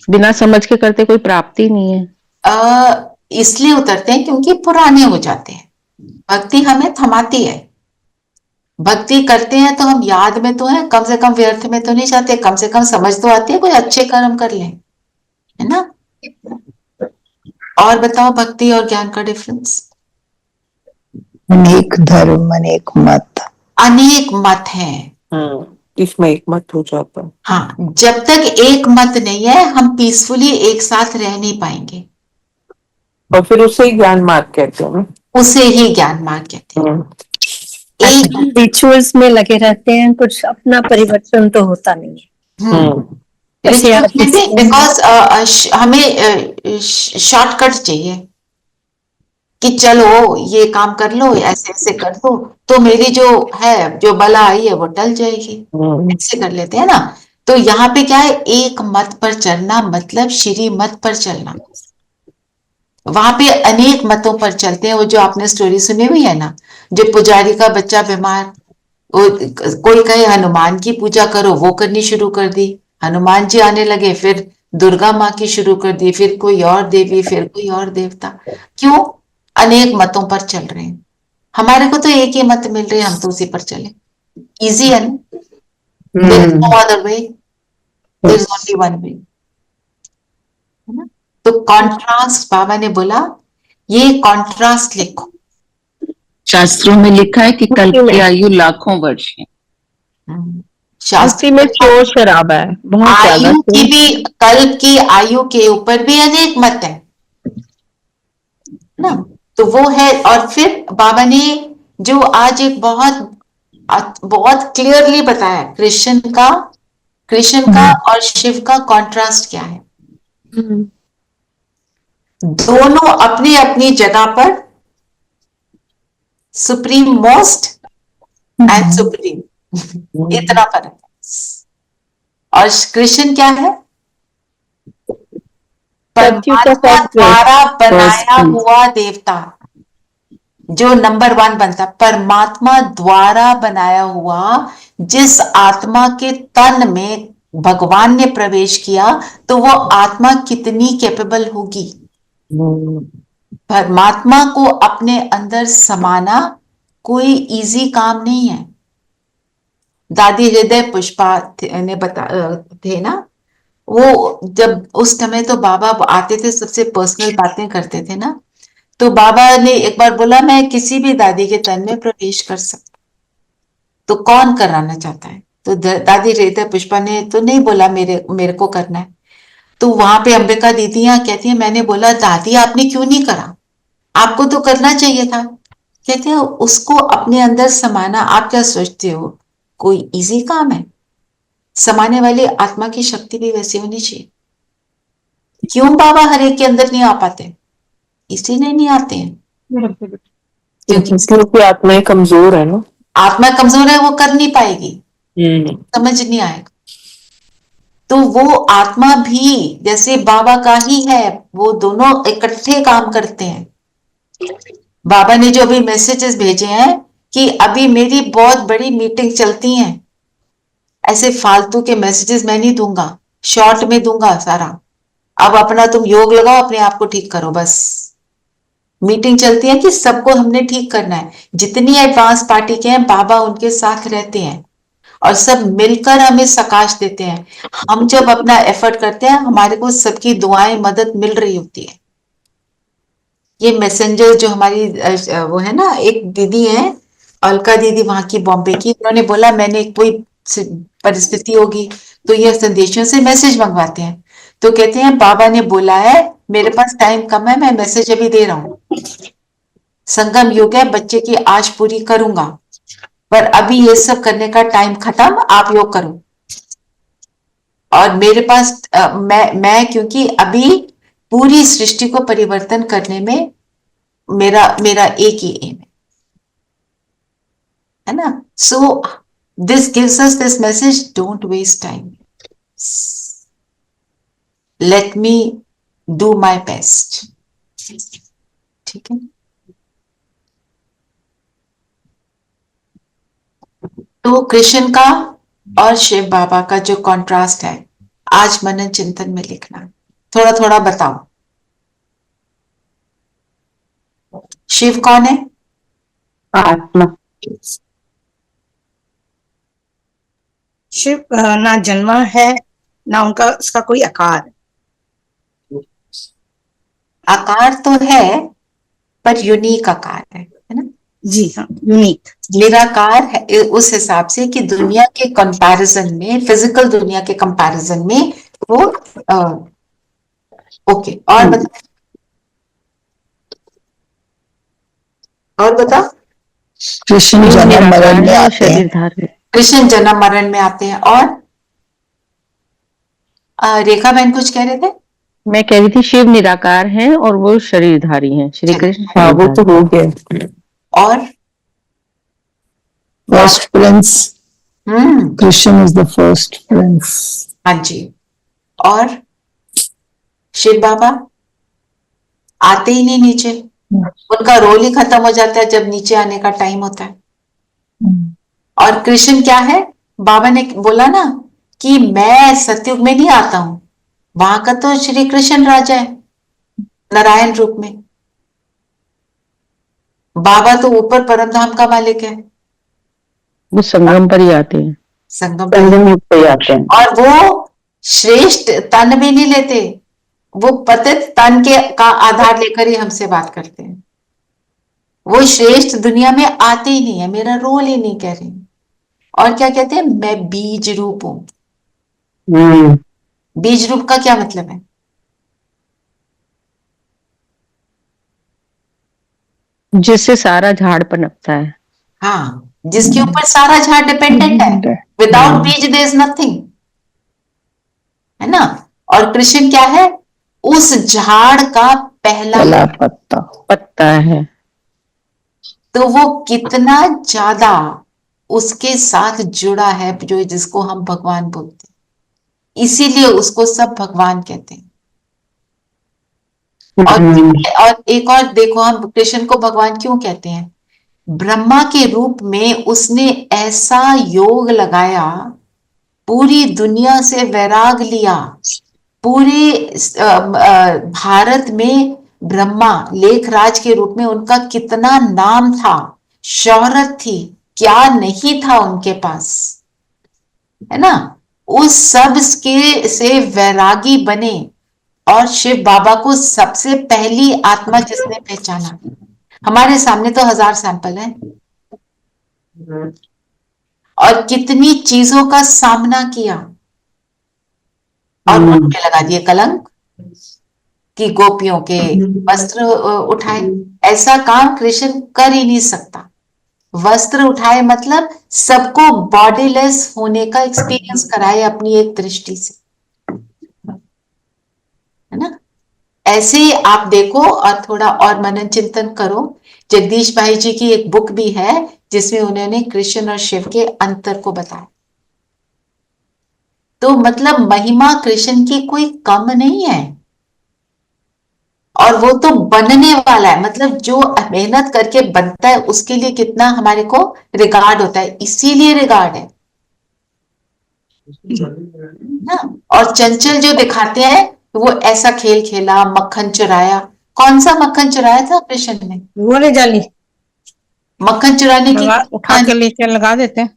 बिना समझ के करते कोई प्राप्ति नहीं है। इसलिए उतरते हैं क्योंकि पुराने हो जाते हैं। भक्ति हमें थमाती है। भक्ति करते हैं तो हम याद में तो है, कम से कम व्यर्थ में तो नहीं जाते, कम से कम समझ तो आती है, कोई अच्छे कर्म कर लें, है ना। और बताओ, भक्ति और ज्ञान का डिफरेंस? अनेक धर्म, अनेक मत, अनेक मत है। इसमें एक मत हो जाता है। हाँ, जब तक एक मत नहीं है, हम पीसफुली एक साथ रह नहीं पाएंगे। और फिर उसे ही ज्ञान मार्ग कहते हैं। उसे ही ज्ञान मार्ग कहते हैं। एक रिचुअल्स में लगे रहते हैं, कुछ अपना परिवर्तन तो होता नहीं है। जैसे आप बिकॉज हमें शॉर्टकट चाहिए कि चलो ये काम कर लो, ऐसे ऐसे कर दो तो मेरी जो है, जो बला आई है वो टल जाएगी, ऐसे कर लेते हैं ना। तो यहाँ पे क्या है, एक मत पर चलना मतलब श्री मत पर चलना। वहां पे अनेक मतों पर चलते हैं। वो जो आपने स्टोरी सुनी हुई है ना, जो पुजारी का बच्चा बीमार, वो कोई कहे हनुमान की पूजा करो, वो करनी शुरू कर दी, हनुमान जी आने लगे, फिर दुर्गा माँ की शुरू कर दी, फिर कोई और देवी, फिर कोई और देवता। क्यों? अनेक मतों पर चल रहे हैं। हमारे को तो एक ही मत मिल रही है, हम तो उसी पर चले। इजी है ना? There is no other way, there is only one way, है ना? तो कॉन्ट्रास्ट, बाबा ने बोला ये कॉन्ट्रास्ट लिखो। शास्त्रों में लिखा है कि कल्प की आयु लाखों वर्ष है। शास्त्री में शोर शराबा है बहुत ज्यादा। आयु की भी, कल्प की आयु के ऊपर भी अनेक मत है ना। तो वो है। और फिर बाबा ने जो आज एक बहुत क्लियरली बताया, कृष्ण का और शिव का कॉन्ट्रास्ट क्या है। दोनों अपनी अपनी जगह पर सुप्रीम मोस्ट एंड सुप्रीम, इतना फर्क है। और कृष्ण क्या है? परमात्मा द्वारा बनाया हुआ देवता, जो नंबर 1 बनता। परमात्मा द्वारा बनाया हुआ, जिस आत्मा के तन में भगवान ने प्रवेश किया, तो वो आत्मा कितनी कैपेबल होगी। परमात्मा को अपने अंदर समाना कोई इजी काम नहीं है। दादी हृदय पुष्पा ने थे ना, वो जब उस समय तो बाबा आते थे, सबसे पर्सनल बातें करते थे ना, तो बाबा ने एक बार बोला मैं किसी भी दादी के तन में प्रवेश कर सकता, तो कौन कराना चाहता है? तो दादी हृदय पुष्पा ने तो नहीं बोला मेरे को करना है। तो वहां पे अंबिका दीदियां कहती है, मैंने बोला दादी आपने क्यों नहीं करा, आपको तो करना चाहिए था। कहते हैं उसको अपने अंदर समाना, आप क्या सोचते हो कोई इजी काम है? समाने वाली आत्मा की शक्ति भी वैसी होनी चाहिए। क्यों बाबा हर एक के अंदर नहीं आ पाते? इसीलिए नहीं आते हैं क्योंकि आत्माएं कमजोर है ना। आत्मा कमजोर है, वो कर नहीं पाएगी, समझ नहीं आएगा। तो वो आत्मा भी जैसे बाबा का ही है, वो दोनों इकट्ठे काम करते हैं। बाबा ने जो अभी मैसेजेस भेजे हैं कि अभी मेरी बहुत बड़ी मीटिंग चलती हैं, ऐसे फालतू के मैसेजेस मैं नहीं दूंगा, शॉर्ट में दूंगा सारा। अब अपना तुम योग लगाओ, अपने आप को ठीक करो, बस। मीटिंग चलती है कि सबको हमने ठीक करना है। जितनी एडवांस पार्टी के हैं, बाबा उनके साथ रहते हैं और सब मिलकर हमें सकाश देते हैं। हम जब अपना एफर्ट करते हैं, हमारे को सबकी दुआएं मदद मिल रही होती है। ये मैसेंजर जो हमारी वो है ना, एक दीदी है अलका दीदी, वहां की बॉम्बे की, उन्होंने बोला मैंने कोई परिस्थिति होगी तो ये संदेशों से मैसेज मंगवाते हैं। तो कहते हैं बाबा ने बोला है मेरे पास टाइम कम है, मैं मैसेज अभी दे रहा हूं, संगम योग है, बच्चे की आश पूरी करूंगा, पर अभी ये सब करने का टाइम खत्म, आप योग करो। और मेरे पास मैं क्योंकि अभी पूरी सृष्टि को परिवर्तन करने में मेरा एक ही एम है ना। So this gives us this message, don't waste time, let me do my best. ठीक है। तो कृष्ण का और शिव बाबा का जो कॉन्ट्रास्ट है, आज मनन चिंतन में लिखना, थोड़ा थोड़ा बताओ। शिव कौन है? आत्मा। शिव ना जन्मा है, ना उनका उसका कोई आकार है। आकार तो है, पर यूनिक आकार है ना? जी हाँ, यूनिक, निराकार है उस हिसाब से कि दुनिया के कंपैरिजन में, फिजिकल दुनिया के कंपैरिजन में वो ओके। और बता, और बता। कृष्ण शिव जन्म निराकार मरण में है और आते हैं। शरीर धारी। कृष्ण जन्म मरण में आते हैं। और रेखा बहन कुछ कह रहे थे? मैं कह रही थी शिव निराकार हैं और वो शरीरधारी हैं, श्री कृष्ण हाँ वो तो शरीरधारी। हो गया। और first Prince, hmm, Krishna is the first Prince. हाँ जी। और शिव बाबा आते ही नहीं नीचे, उनका रोल ही खत्म हो जाता है जब नीचे आने का टाइम होता है। और कृष्ण क्या है? बाबा ने बोला ना कि मैं सतयुग में नहीं आता हूं, वहां का तो श्री कृष्ण राजा है नारायण रूप में। बाबा तो ऊपर परमधाम का मालिक है, वो संगम पर ही आते हैं। संगम पर। संगम युग पे आते हैं। और वो श्रेष्ठ तन भी नहीं लेते, वो पतित तन के का आधार लेकर ही हमसे बात करते हैं। वो श्रेष्ठ दुनिया में आते ही नहीं है, मेरा रोल ही नहीं कह रहे। और क्या कहते हैं? मैं बीज रूप हूं। बीज रूप का क्या मतलब है? जिससे सारा झाड़ पनपता है। हाँ, जिसके ऊपर सारा झाड़ डिपेंडेंट है। विदाउट बीज देयर इज नथिंग, है ना? और कृष्ण क्या है? उस झाड़ का पहला पत्ता पत्ता है। तो वो कितना ज्यादा उसके साथ जुड़ा है, जो जिसको हम भगवान बोलते हैं, इसीलिए उसको सब भगवान कहते हैं। और एक और देखो, हम कृष्ण को भगवान क्यों कहते हैं? ब्रह्मा के रूप में उसने ऐसा योग लगाया, पूरी दुनिया से वैराग लिया। पूरे भारत में ब्रह्मा लेखराज के रूप में उनका कितना नाम था, शोहरत थी, क्या नहीं था उनके पास, है ना? उस सब के से वैरागी बने और शिव बाबा को सबसे पहली आत्मा जिसने पहचाना। हमारे सामने तो 1000 सैंपल हैं और कितनी चीजों का सामना किया और उन पे लगा दिए कलंक कि गोपियों के वस्त्र उठाए। ऐसा काम कृष्ण कर ही नहीं सकता। वस्त्र उठाए मतलब सबको बॉडीलेस होने का एक्सपीरियंस कराए अपनी एक दृष्टि से, है ना? ऐसे ही आप देखो और थोड़ा और मनन चिंतन करो। जगदीश भाई जी की एक बुक भी है जिसमें उन्होंने कृष्ण और शिव के अंतर को बताया। तो मतलब महिमा कृष्ण की कोई कम नहीं है, और वो तो बनने वाला है। मतलब जो मेहनत करके बनता है उसके लिए कितना हमारे को रिगार्ड होता है, इसीलिए रिगार्ड है ना। और चंचल जो दिखाते हैं वो ऐसा खेल खेला, मक्खन चुराया। कौन सा मक्खन चुराया था कृष्ण ने? बोले जाली मक्खन चुराने की उठा के लेके लगा देते हैं।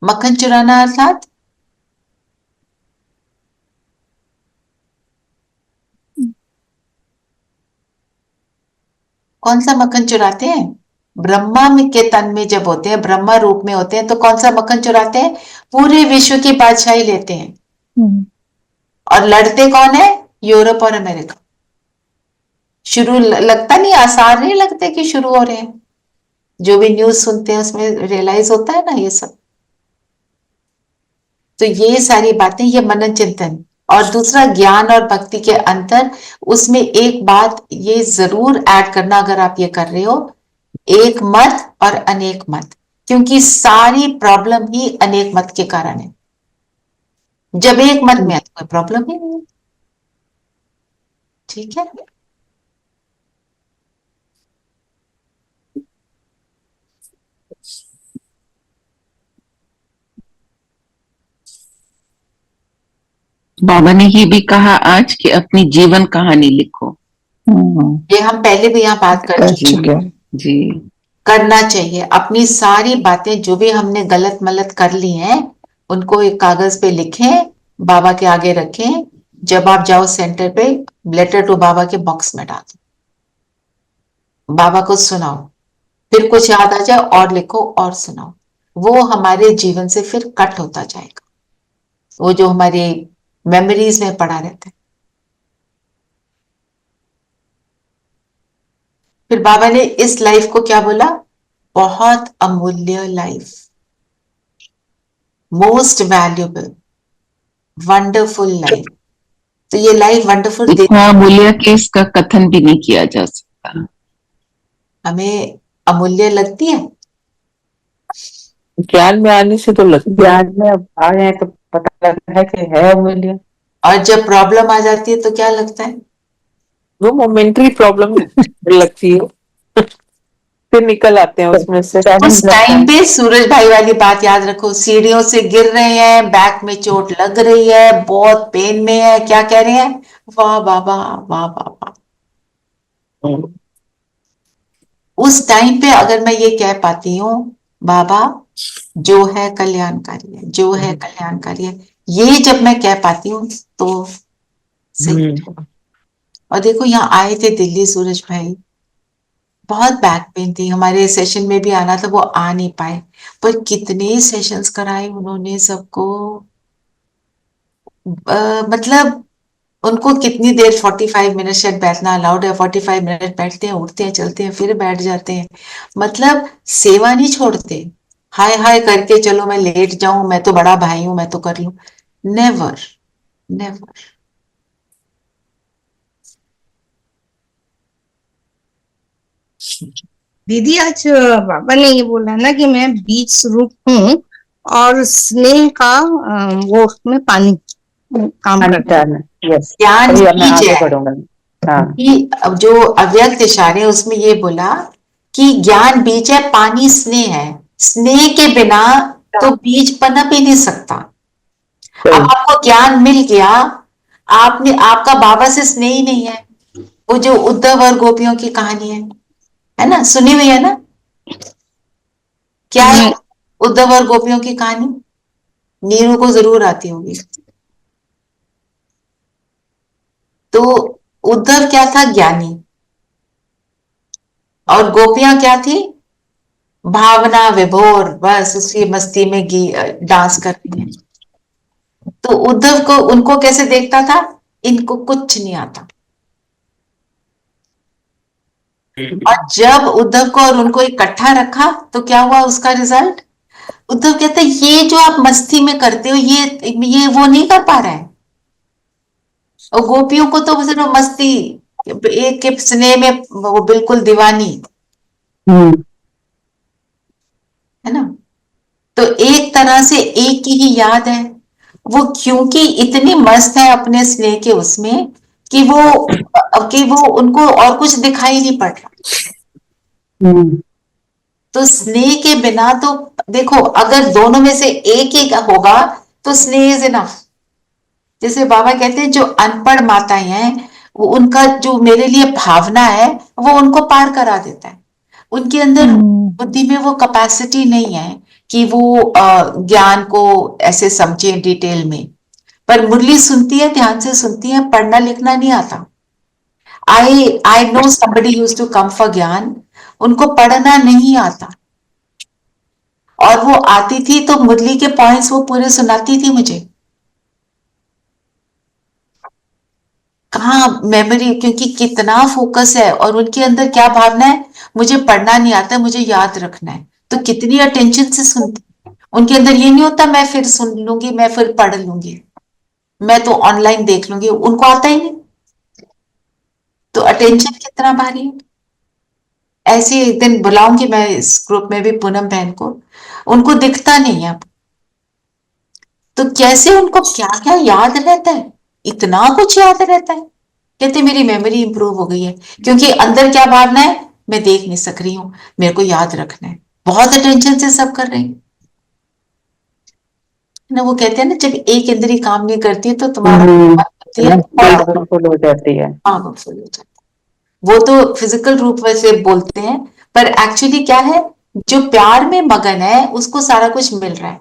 मक्खन चुराना अर्थात कौन सा मक्खन चुराते हैं? ब्रह्मा में के तन में जब होते हैं, ब्रह्मा रूप में होते हैं, तो कौन सा मक्खन चुराते हैं? पूरे विश्व की बादशाही लेते हैं। और लड़ते कौन है? यूरोप और अमेरिका। शुरू लगता नहीं, आसार नहीं लगते कि शुरू हो रहे हैं। जो भी न्यूज सुनते हैं उसमें रियलाइज होता है ना ये सब। तो ये सारी बातें, ये मनन चिंतन। और दूसरा, ज्ञान और भक्ति के अंतर। उसमें एक बात ये जरूर ऐड करना, अगर आप ये कर रहे हो, एक मत और अनेक मत, क्योंकि सारी प्रॉब्लम ही अनेक मत के कारण है। जब एक मत में है तो कोई प्रॉब्लम ही नहीं है। ठीक है? बाबा ने ये भी कहा आज कि अपनी जीवन कहानी लिखो। ये हम पहले भी यहाँ बात कर चुके हैं। जी, करना चाहिए। अपनी सारी बातें जो भी हमने गलत मलत कर ली हैं उनको एक कागज पे लिखें, बाबा के आगे रखें। जब आप जाओ सेंटर पे, लेटर टू बाबा के बॉक्स में डाल दो, बाबा को सुनाओ, फिर कुछ याद आ जाए और लिखो और सुनाओ। वो हमारे जीवन से फिर कट होता जाएगा, वो जो हमारी मेमोरीज में पड़ा रहता है। फिर बाबा ने इस लाइफ को क्या बोला? बहुत अमूल्य life, most valuable, wonderful life. तो ये लाइफ वंडरफुल इतना अमूल्य के इसका कथन भी नहीं किया जा सकता। हमें अमूल्य लगती है। ज्ञान में आने से तो लगता है। ज्ञान में अब आ गए तो पता लगता है कि है अमूल्य। और जब प्रॉब्लम आ जाती है तो क्या लगता है? वो मोमेंटरी प्रॉब्लम लगती है, फिर निकल आते हैं उसमें से। उस टाइम पे सूरज भाई वाली बात याद रखो, सीढ़ियों से गिर रहे हैं, बैक में चोट लग रही है, बहुत पेन में है, क्या कह रहे हैं? वाह बाबा, वाह बाबा। उस टाइम पे अगर मैं ये कह पाती हूँ, बाबा जो है कल्याणकारी है, जो है कल्याणकारी है, ये जब मैं कह पाती हूँ तो सही। और देखो यहाँ आए थे दिल्ली सूरज भाई, बहुत बैक पेन थी, हमारे सेशन में भी आना था, वो आ नहीं पाए, पर कितने सेशंस कराए उन्होंने सबको। मतलब उनको कितनी देर, 45 मिनट शायद बैठना अलाउड है, 45 मिनट बैठते हैं, उठते हैं, चलते हैं, फिर बैठ जाते हैं। मतलब सेवा नहीं छोड़ते, हाय हाय करके चलो मैं लेट जाऊं, मैं तो बड़ा भाई हूं, मैं तो कर लूं। Never, never. दीदी आज बाबा ने ये बोला ना कि मैं बीज स्वरूप हूँ और स्नेह का वो उसमें पानी काम करता है। यस, ज्ञान अभी मैं बीज आगे है। बढ़ूंगा। हाँ, कि अब जो अव्यक्त इशारे हैं उसमें ये बोला कि ज्ञान बीज है, पानी स्नेह है, स्नेह के बिना तो बीज पनप ही नहीं सकता। अब आपको ज्ञान मिल गया, आपने, आपका बाबा से स्नेह ही नहीं है। वो जो उद्धव और गोपियों की कहानी है ना, सुनी हुई है ना? क्या है उद्धव और गोपियों की कहानी? नीरू को जरूर आती होगी। तो उद्धव क्या था? ज्ञानी। और गोपियां क्या थी? भावना विभोर, बस उसी मस्ती में डांस कर रही है। तो उद्धव को, उनको कैसे देखता था? इनको कुछ नहीं आता। और जब उद्धव को और उनको इकट्ठा रखा तो क्या हुआ उसका रिजल्ट? उद्धव कहते हैं ये जो आप मस्ती में करते हो, ये वो नहीं कर पा रहा है। और गोपियों को तो सिर्फ मस्ती, एक के स्नेह में वो बिल्कुल दीवानी है ना। तो एक तरह से एक की ही याद है वो, क्योंकि इतनी मस्त है अपने स्नेह के उसमें कि वो उनको और कुछ दिखाई नहीं पड़ रहा। तो स्नेह के बिना तो देखो, अगर दोनों में से एक ही होगा तो स्नेह इज इनफ। जैसे बाबा कहते हैं जो अनपढ़ माताएं हैं, वो उनका जो मेरे लिए भावना है वो उनको पार करा देता है। उनके अंदर बुद्धि में वो कैपेसिटी नहीं है कि वो ज्ञान को ऐसे समझे डिटेल में। पर मुरली सुनती है, ध्यान से सुनती है, पढ़ना लिखना नहीं आता। I know somebody used to come for ज्ञान, उनको पढ़ना नहीं आता, और वो आती थी तो मुरली के पॉइंट्स वो पूरे सुनाती थी मुझे। कहाँ मेमोरी, क्योंकि कितना फोकस है, और उनके अंदर क्या भावना है? मुझे पढ़ना नहीं आता, मुझे याद रखना है। तो कितनी अटेंशन से सुनती। उनके अंदर ये नहीं होता मैं फिर सुन लूंगी, मैं फिर पढ़ लूंगी, मैं तो ऑनलाइन देख लूंगी, उनको आता ही नहीं। तो अटेंशन कितना भारी है। ऐसे एक दिन बुलाऊंगी मैं इस ग्रुप में भी पूनम बहन को, उनको दिखता नहीं है अब। तो कैसे उनको क्या क्या याद रहता है, इतना कुछ याद रहता है। कहते मेरी मेमोरी इंप्रूव हो गई है, क्योंकि अंदर क्या भावना है? मैं देख नहीं सक रही हूँ, मेरे को याद रखना है। बहुत अटेंशन से सब कर रहे हैं ना। वो कहते हैं ना, जब एक इंद्री काम नहीं करती है तो तुम्हारा फुल हो जाती है। हाँ, वो फुल हो जाता है। वो तो फिजिकल रूप से बोलते हैं, पर एक्चुअली क्या है? जो प्यार में मगन है उसको सारा कुछ मिल रहा है,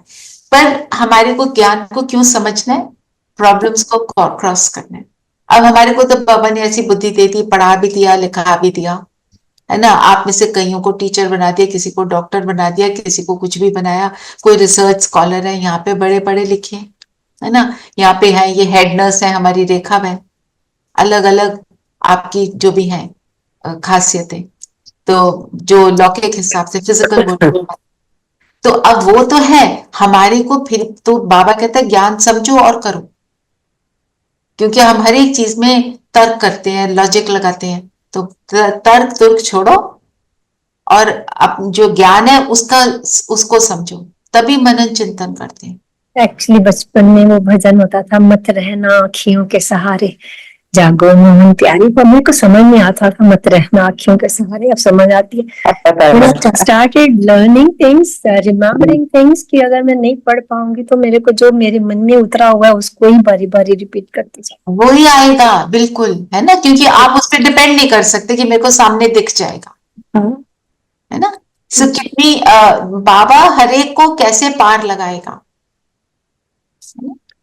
पर हमारे को ज्ञान को क्यों समझना है? प्रॉब्लम्स को क्रॉस करना है। अब हमारे को तो बाबा ने ऐसी बुद्धि दे दी, पढ़ा भी दिया, लिखा भी दिया, है ना। आप में से कईयों को टीचर बना दिया, किसी को डॉक्टर बना दिया, किसी को कुछ भी बनाया, कोई रिसर्च स्कॉलर है, यहाँ पे बड़े बड़े लिखे, है ना। यहाँ पे है ये हेड नर्स है हमारी रेखा बहन, अलग अलग आपकी जो भी हैं खासियतें। तो जो लौकिक हिसाब से फिजिकल वर्ल्ड, तो अब वो तो है हमारे को, फिर तो बाबा कहता है ज्ञान समझो और करो, क्योंकि हम हर एक चीज में तर्क करते हैं, लॉजिक लगाते हैं, तो तर्क तुर्क छोड़ो और अब जो ज्ञान है उसको समझो, तभी मनन चिंतन करते हैं। एक्चुअली बचपन में वो भजन होता था, मत रहना आँखियों के सहारे, जागो मोहन प्यारी, पर मेरे को समझ नहीं आता था मत रहना आँखियों के सहारे, अब समझ आती है। Started learning things, remembering things, कि अगर मैं नहीं पढ़ पाऊंगी तो मेरे को जो मेरे मन में उतरा हुआ है उसको ही बारी बारी रिपीट करती जाओ, वही आएगा, बिल्कुल, है ना, क्योंकि आप उस पर डिपेंड नहीं कर सकते कि मेरे को सामने दिख जाएगा, है ना। सो कितनी बाबा हर एक को कैसे पार लगाएगा।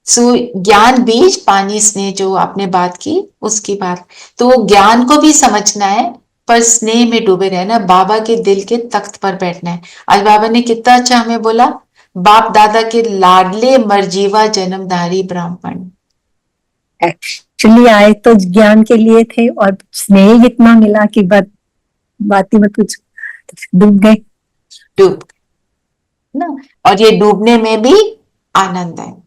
सो ज्ञान बीज पानी स्नेह, जो आपने बात की उसकी बात, तो ज्ञान को भी समझना है पर स्नेह में डूबे रहना, बाबा के दिल के तख्त पर बैठना है। आज बाबा ने कितना अच्छा हमें बोला, बाप दादा के लाडले मरजीवा जन्मधारी ब्राह्मण। एक्चुअली आए तो ज्ञान के लिए थे और स्नेह इतना मिला कि बात ही मत कुछ, डूब गए ना। और ये डूबने में भी आनंद है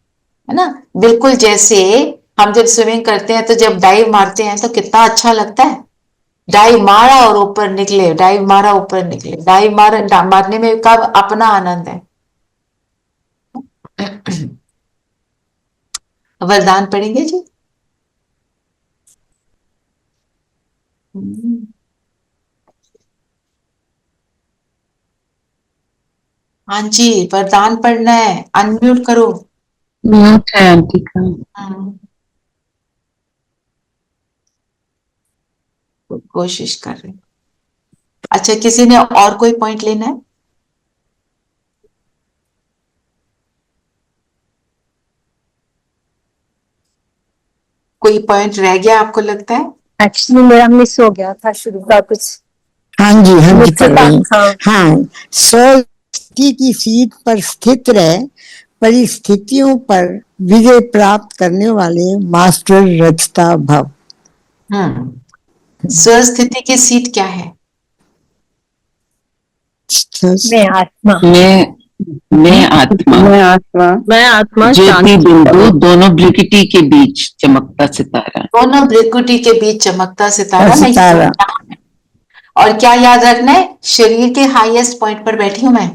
ना, बिल्कुल जैसे हम जब स्विमिंग करते हैं तो जब डाइव मारते हैं तो कितना अच्छा लगता है, डाइव मारा और ऊपर निकले, डाइव मारा ऊपर निकले, डाइव मारा, मारने में का अपना आनंद है। वरदान पढ़ेंगे जी। हाँ जी, वरदान पढ़ना है, अनम्यूट करो। म्यूट है आंटी का। कोशिश कर रहे। अच्छा, किसी ने और कोई पॉइंट लेना है? कोई पॉइंट रह गया आपको लगता है? एक्चुअली मेरा मिस हो गया था शुरू का कुछ। हाँ जी पढ़ रही। हाँ, हाँ, स्वस्थिति की सीट पर स्थित रहे, परिस्थितियों पर विजय प्राप्त करने वाले मास्टर रचता भव। स्वस्थिति की सीट क्या है? मैं आत्मा, मैं आत्मा ज्योति बिंदु, दोनों भ्रिकुटी के बीच चमकता सितारा। दोनों भ्रिकुटी के बीच चमकता सितारा। मैं और क्या याद रखना है, शरीर के हाईएस्ट पॉइंट पर बैठी हूं मैं,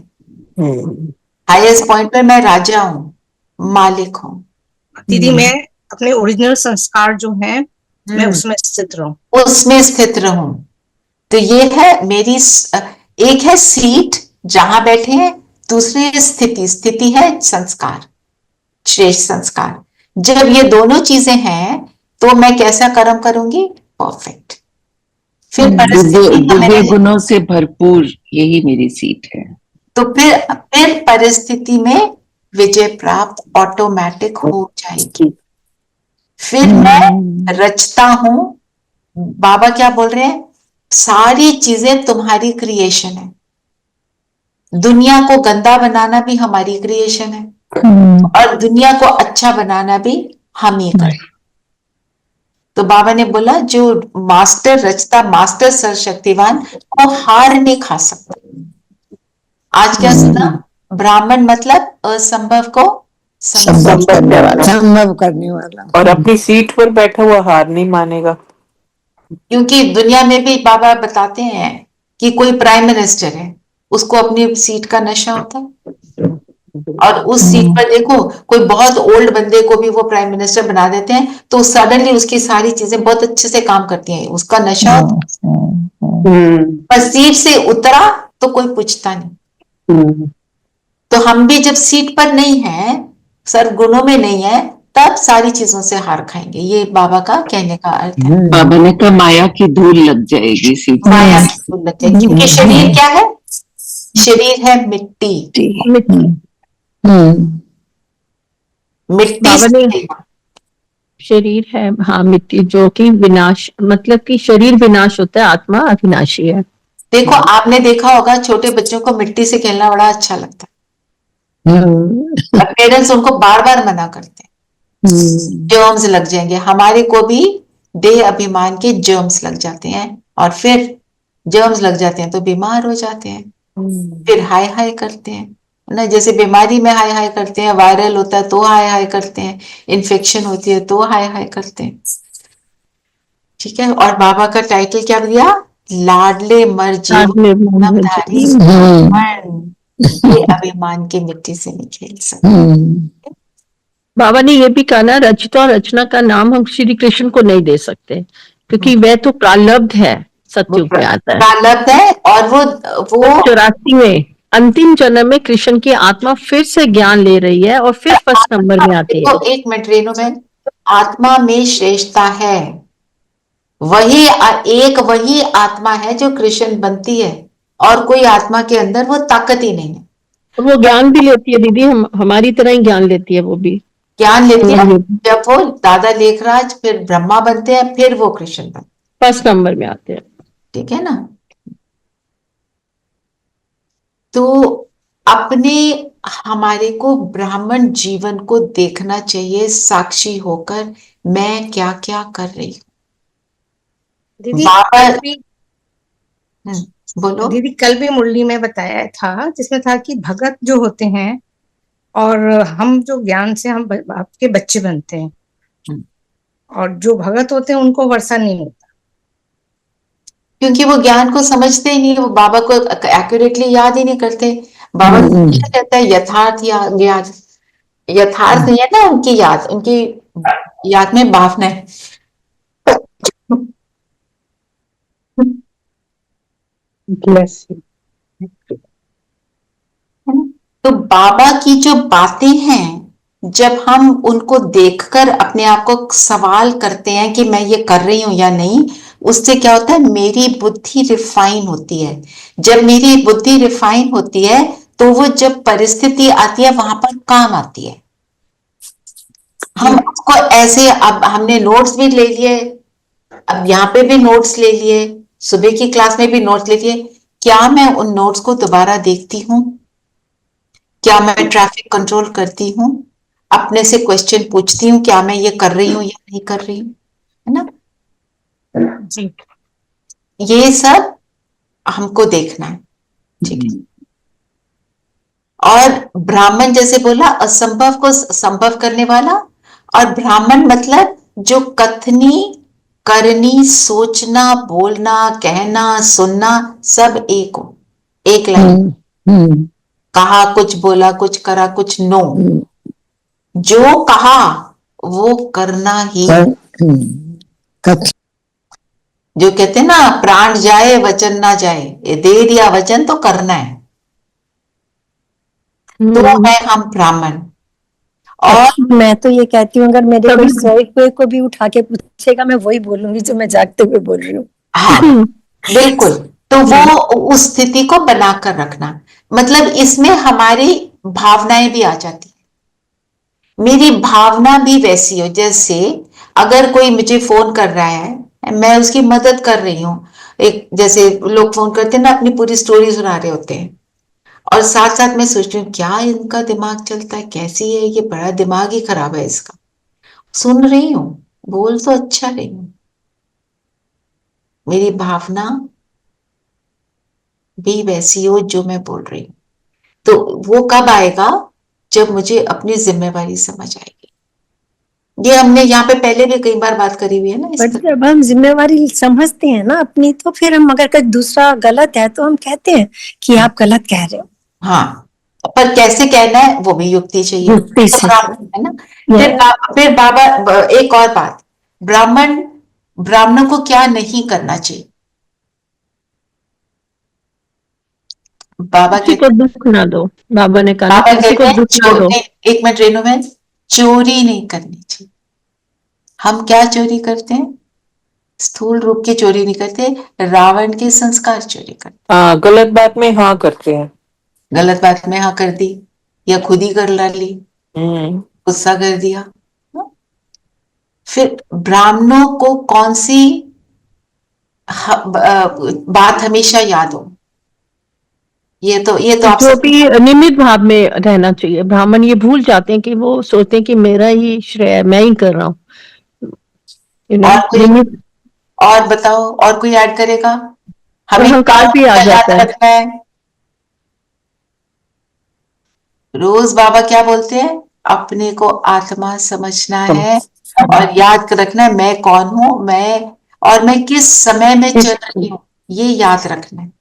हाईएस्ट पॉइंट पर मैं राजा हूँ, मालिक हूँ। दीदी मैं अपने ओरिजिनल संस्कार जो है मैं उसमें स्थित रहूं, उसमें स्थित रहूं। तो ये है मेरी, एक है सीट जहां बैठे हैं, दूसरी स्थिति है संस्कार, श्रेष्ठ संस्कार। जब ये दोनों चीजें हैं तो मैं कैसा कर्म करूंगी? परफेक्ट। फिर दिव्य गुणों से भरपूर, यही मेरी सीट है। तो फिर परिस्थिति में विजय प्राप्त ऑटोमेटिक हो जाएगी। फिर मैं रचता हूं। बाबा क्या बोल रहे हैं? सारी चीजें तुम्हारी क्रिएशन है, दुनिया को गंदा बनाना भी हमारी क्रिएशन है और दुनिया को अच्छा बनाना भी हम ही करें। तो बाबा ने बोला जो मास्टर रचता, मास्टर सर्वशक्तिवान को हार नहीं खा सकता। आज क्या सुना? ब्राह्मण मतलब असंभव को संभव करने वाला, और अपनी सीट पर बैठा हुआ हार नहीं मानेगा। क्योंकि दुनिया में भी बाबा बताते हैं कि कोई प्राइम मिनिस्टर है, उसको अपनी सीट का नशा होता है, और उस सीट पर देखो कोई बहुत ओल्ड बंदे को भी वो प्राइम मिनिस्टर बना देते हैं तो सडनली उसकी सारी चीजें बहुत अच्छे से काम करती हैं, उसका नशा होता है। पर सीट से उतरा तो कोई पूछता नहीं। तो हम भी जब सीट पर नहीं है, सर्वगुणों में नहीं है, तब सारी चीजों से हार खाएंगे। ये बाबा का कहने का अर्थ है। बाबा ने कहा माया की धूल लग जाएगी सीट, माया की धूल लग जाएगी, क्योंकि शरीर क्या है? शरीर है मिट्टी। मिट्टी शरीर है, हाँ मिट्टी, जो कि विनाश, मतलब कि शरीर विनाश होता है, आत्मा अविनाशी है। देखो आपने देखा होगा छोटे बच्चों को मिट्टी से खेलना बड़ा अच्छा लगता है, पेरेंट्स उनको बार बार मना करते हैं, जर्म्स लग जाएंगे। हमारे को भी देह अभिमान के जर्म्स लग जाते हैं और फिर जर्म्स लग जाते हैं तो बीमार हो जाते हैं, फिर हाय हाय करते हैं ना, जैसे बीमारी में हाय हाय करते हैं, वायरल होता है तो हाय हाय करते हैं, इन्फेक्शन होती है तो हाय हाय करते हैं। ठीक है, और बाबा का टाइटल क्या दिया? लाडले मर जीवन नामधारी सुमन, ये अभिमान की मिट्टी से नहीं खेल सकते। बाबा ने ये भी कहा ना, रचिता और रचना का नाम हम श्री कृष्ण को नहीं दे सकते, क्योंकि वह तो प्रारब्ध है, सत्युग में आता है, प्रारब्ध है, और वो 84 में अंतिम जन्म में कृष्ण की आत्मा फिर से ज्ञान ले रही है और फिर फर्स्ट नंबर में आती है। तो एक मिनट रेणु बहन, आत्मा में श्रेष्ठता है, वही वही आत्मा है जो कृष्ण बनती है, और कोई आत्मा के अंदर वो ताकत ही नहीं है। वो ज्ञान भी लेती है दीदी, हमारी तरह ही ज्ञान लेती है, वो भी ज्ञान लेती है। जब वो दादा लेखराज फिर ब्रह्मा बनते हैं, फिर वो कृष्ण बनते हैं, फर्स्ट नंबर में आते हैं। ठीक है ना। तो अपने हमारे को ब्राह्मण जीवन को देखना चाहिए साक्षी होकर, मैं क्या क्या कर रही हूँ। दीदी बाबा कल भी बोलो दीदी, कल भी मुरली में बताया था, जिसमें था कि भगत जो होते हैं और हम जो ज्ञान से हम आपके बच्चे बनते हैं, और जो भगत होते हैं उनको वर्षा नहीं होता, क्योंकि वो ज्ञान को समझते ही नहीं, वो बाबा को एक्यूरेटली याद ही नहीं करते। बाबा क्या कहता है, यथार्थ याद, यथार्थ नहीं है ना उनकी याद, उनकी याद में भावना है। तो बाबा की जो बातें हैं, जब हम उनको देखकर अपने आप को सवाल करते हैं कि मैं ये कर रही हूं या नहीं, उससे क्या होता है, मेरी बुद्धि रिफाइन होती है। जब मेरी बुद्धि रिफाइन होती है तो वो जब परिस्थिति आती है वहां पर काम आती है। हम उसको ऐसे, अब हमने नोट्स भी ले लिए, अब यहाँ पे भी नोट्स ले लिए, सुबह की क्लास में भी नोट्स ले लिए, क्या मैं उन नोट्स को दोबारा देखती हूँ? क्या मैं ट्रैफिक कंट्रोल करती हूँ? अपने से क्वेश्चन पूछती हूँ, क्या मैं ये कर रही हूँ या नहीं कर रही हूँ, है ना जी। ये सब हमको देखना है, ठीक है। और ब्राह्मण जैसे बोला, असंभव को संभव करने वाला, और ब्राह्मण मतलब जो कथनी करनी, सोचना, बोलना, कहना, सुनना सब एक हो, एक लाइन, कहा कुछ, बोला कुछ, करा कुछ, नो, जो कहा वो करना ही। जो कहते हैं ना, प्राण जाए वचन ना जाए, ये दे दिया वचन तो करना है, तो है हम ब्राह्मण। और मैं तो ये कहती हूँ, अगर मेरे कोई सोए हुए को भी उठा के पूछेगा, मैं वही बोलूंगी जो मैं जागते हुए बोल रही हूँ। हाँ बिल्कुल, तो वो उस स्थिति को बनाकर रखना, मतलब इसमें हमारी भावनाएं भी आ जाती है। मेरी भावना भी वैसी हो, जैसे अगर कोई मुझे फोन कर रहा है, मैं उसकी मदद कर रही हूँ, एक जैसे लोग फोन करते हैं ना, अपनी पूरी स्टोरी सुना रहे होते हैं, और साथ साथ मैं सोचती हूँ क्या इनका दिमाग चलता है, कैसी है ये, बड़ा दिमाग ही खराब है इसका। सुन रही हूँ, बोल तो अच्छा रही हूँ, मेरी भावना भी वैसी हो जो मैं बोल रही हूँ। तो वो कब आएगा, जब मुझे अपनी जिम्मेवारी समझ आएगी। ये हमने यहाँ पे पहले भी कई बार बात करी हुई है ना। बट जब हम जिम्मेवारी समझते हैं ना अपनी, तो फिर हम अगर कोई दूसरा गलत है तो हम कहते हैं कि आप गलत कह रहे हो। हाँ, पर कैसे कहना है वो भी युक्ति चाहिए, युक्ति से, है ना। फिर बाबा एक और बात, ब्राह्मणों को क्या नहीं करना चाहिए। बाबा किसी को दुख ना दो, बाबा ने कहा किसी को दुख ना दो। एक मिनट रेणु बहन, चोरी नहीं करनी चाहिए। हम क्या चोरी करते हैं, स्थूल रूप की चोरी नहीं करते, रावण के संस्कार चोरी करते। हाँ, गलत बात में हाँ करते हैं, गलत बात में हाँ कर दी, या खुद ही कर ली, गुस्सा कर दिया। फिर ब्राह्मणों को कौन सी बात हमेशा याद हो, ये तो आप जो भी निमित भाव में रहना चाहिए। ब्राह्मण ये भूल जाते हैं कि वो सोचते हैं कि मेरा ही श्रेय, मैं ही कर रहा हूँ। और बताओ, और कोई ऐड करेगा। हमें अहंकार भी आ क्या जाता याद है। रखना है? रोज बाबा क्या बोलते हैं? अपने को आत्मा समझना है और याद रखना है मैं कौन हूं, मैं और मैं किस समय में चल रही हूँ, ये याद रखना है।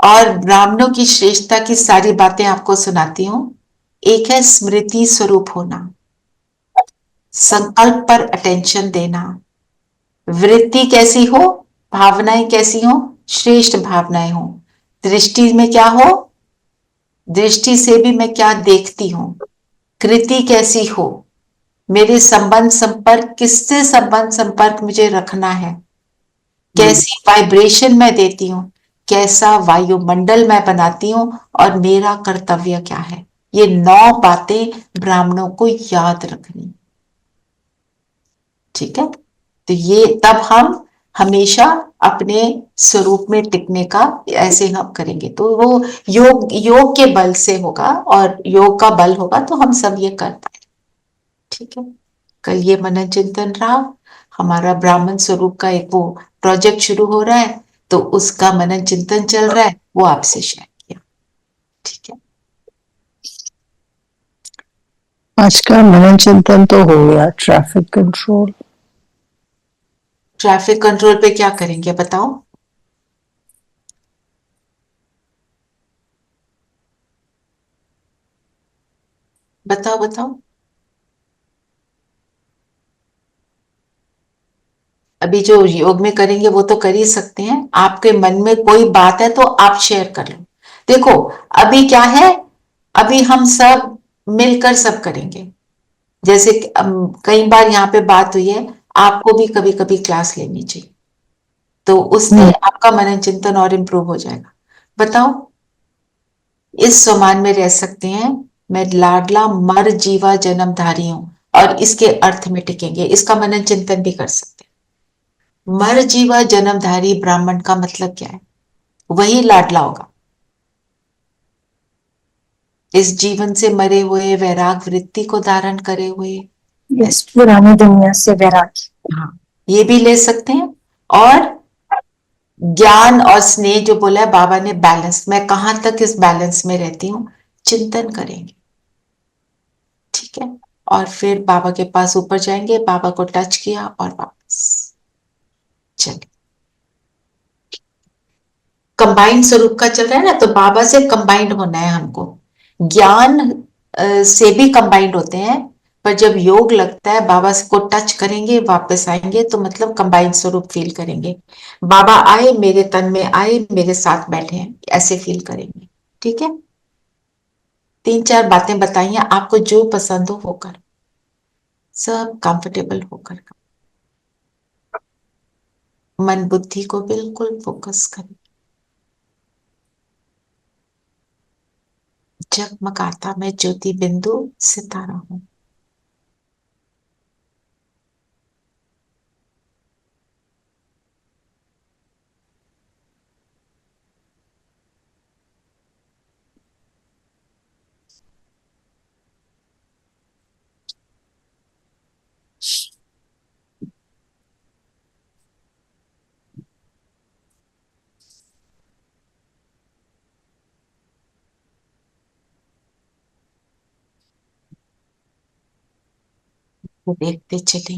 और ब्राह्मणों की श्रेष्ठता की सारी बातें आपको सुनाती हूँ। एक है स्मृति स्वरूप होना, संकल्प पर अटेंशन देना, वृत्ति कैसी हो, भावनाएं कैसी हो, श्रेष्ठ भावनाएं हो, दृष्टि में क्या हो, दृष्टि से भी मैं क्या देखती हूँ, कृति कैसी हो, मेरे संबंध संपर्क किससे संबंध संपर्क मुझे रखना है, कैसी वाइब्रेशन मैं देती हूँ, कैसा वायुमंडल मैं बनाती हूँ और मेरा कर्तव्य क्या है। ये 9 बातें ब्राह्मणों को याद रखनी। ठीक है, तो ये तब हम हमेशा अपने स्वरूप में टिकने का ऐसे हम करेंगे तो वो योग योग के बल से होगा और योग का बल होगा तो हम सब ये कर पाए। ठीक है, कल ये मनन चिंतन रहा हमारा, ब्राह्मण स्वरूप का एक वो प्रोजेक्ट शुरू हो रहा है तो उसका मनन चिंतन चल रहा है, वो आपसे शेयर किया। ठीक है, आज का मनन चिंतन तो हो गया। ट्रैफिक कंट्रोल, ट्रैफिक कंट्रोल पे क्या करेंगे बताओ? बताओ बताओ। अभी जो योग में करेंगे वो तो कर ही सकते हैं, आपके मन में कोई बात है तो आप शेयर कर लो। देखो अभी क्या है, अभी हम सब मिलकर सब करेंगे। जैसे कई बार यहाँ पे बात हुई है, आपको भी कभी कभी क्लास लेनी चाहिए तो उससे आपका मनन चिंतन और इम्प्रूव हो जाएगा। बताओ, इस समान में रह सकते हैं, मैं लाडला मर जीवा जन्मधारी हूं और इसके अर्थ में टिकेंगे, इसका मनन चिंतन भी कर सकते हैं। मर जीवा जन्मधारी ब्राह्मण का मतलब क्या है? वही लाडला होगा, इस जीवन से मरे हुए, वैराग वृत्ति को धारण करे हुए। इस पुरानी दुनिया से वैराग्य। हाँ, ये भी ले सकते हैं। और ज्ञान और स्नेह जो बोला है बाबा ने, बैलेंस, मैं कहां तक इस बैलेंस में रहती हूँ, चिंतन करेंगे। ठीक है, और फिर बाबा के पास ऊपर जाएंगे, बाबा को टच किया और वापस चले। कंबाइंड स्वरूप का चल रहा है ना, तो बाबा से कंबाइंड होना है हमको। ज्ञान से भी कंबाइंड होते हैं, पर जब योग लगता है बाबा को टच करेंगे वापस आएंगे तो मतलब कंबाइंड स्वरूप फील करेंगे। बाबा आए मेरे तन में, आए मेरे साथ बैठे हैं, ऐसे फील करेंगे। ठीक है, 3-4 बातें बताइए, आपको जो पसंद हो वो कर, सब कंफर्टेबल होकर मन बुद्धि को बिल्कुल फोकस करें। जगमगाता मैं ज्योति बिंदु सितारा हूं। तो देखते चले,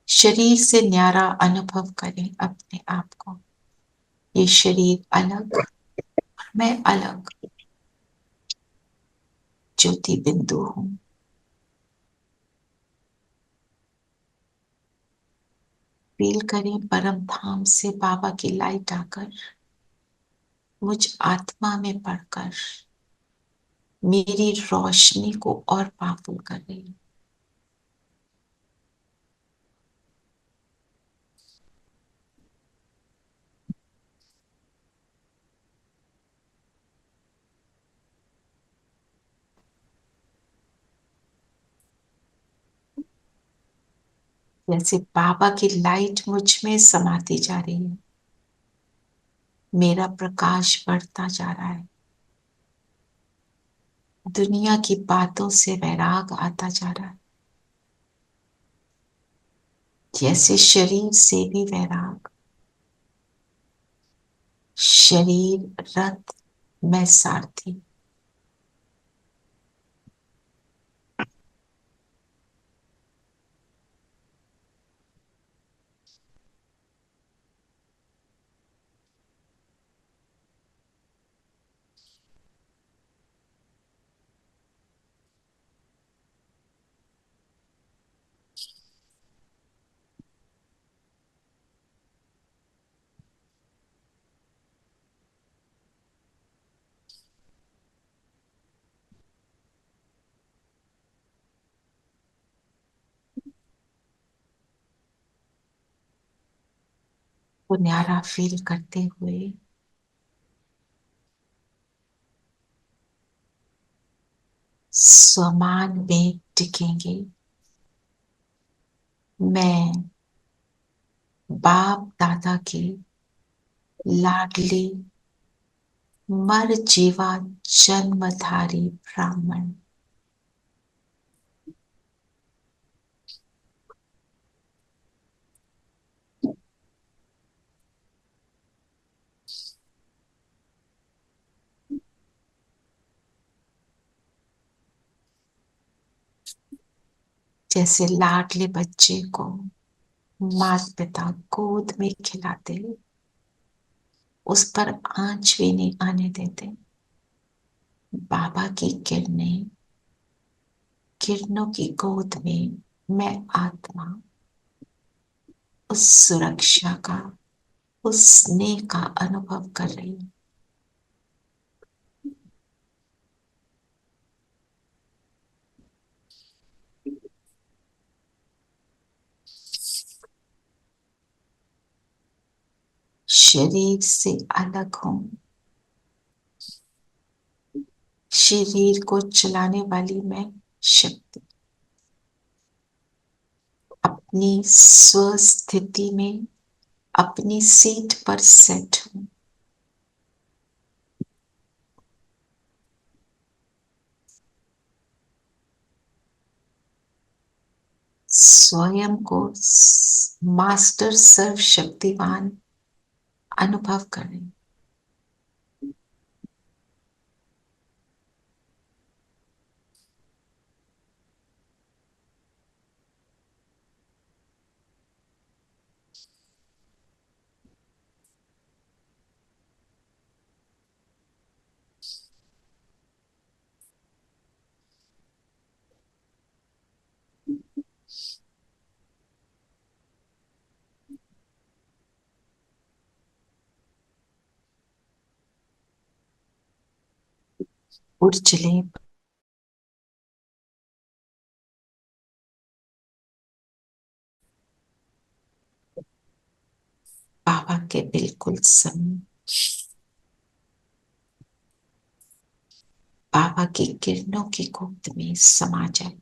शरीर से न्यारा अनुभव करें अपने आप को। ये शरीर अलग, मैं अलग, ज्योति बिंदु हूं। फील करें परम धाम से बाबा की लाइट आकर मुझ आत्मा में पड़कर मेरी रोशनी को और पावरफुल कर रही है। जैसे बाबा की लाइट मुझ में समाती जा रही है, मेरा प्रकाश बढ़ता जा रहा है, दुनिया की बातों से वैराग आता जा रहा है। जैसे शरीर से भी वैराग, शरीर रथ, मैं सारथी। को न्यारा फील करते हुए स्वमान में टिकेंगे। मैं बाप दादा की लाडली मर जीवा जन्मधारी ब्राह्मण। जैसे लाडले बच्चे को माता पिता गोद में खिलाते, उस पर आंच भी नहीं आने देते, बाबा की किरणें, किरणों की गोद में मैं आत्मा उस सुरक्षा का, उस स्नेह का अनुभव कर रही हूं। शरीर से अलग हूं, शरीर को चलाने वाली मैं शक्ति अपनी स्वस्थिति में अपनी सीट पर सेट हूं। स्वयं को मास्टर सर्वशक्तिवान अनुभव करें। उठ चले बाबा के बिल्कुल समीप, बाबा की किरणों की गोद में समा जाए।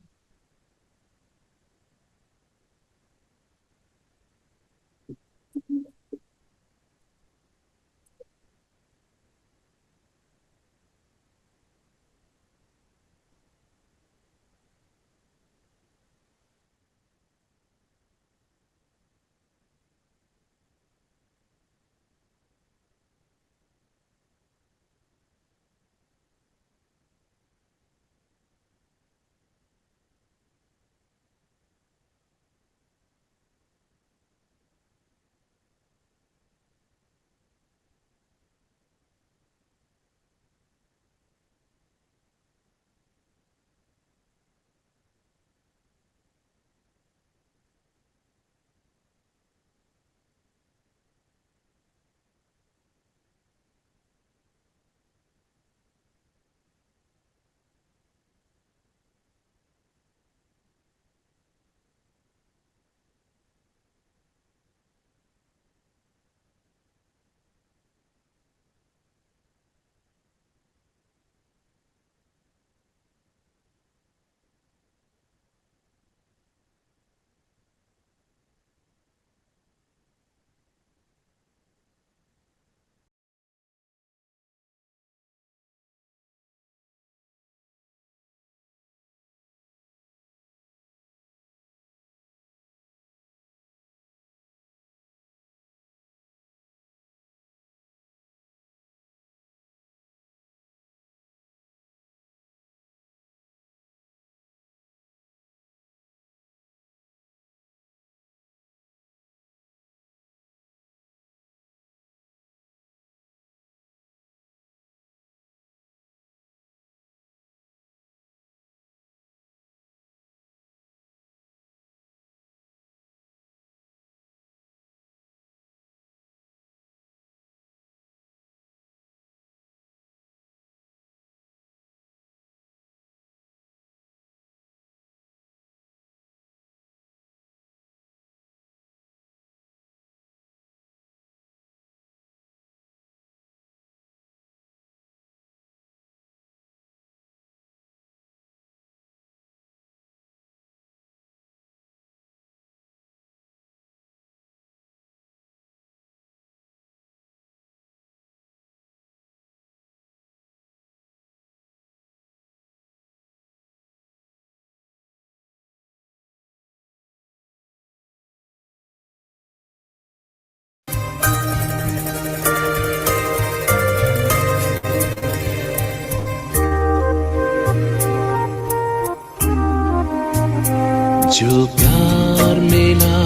जो प्यार मिला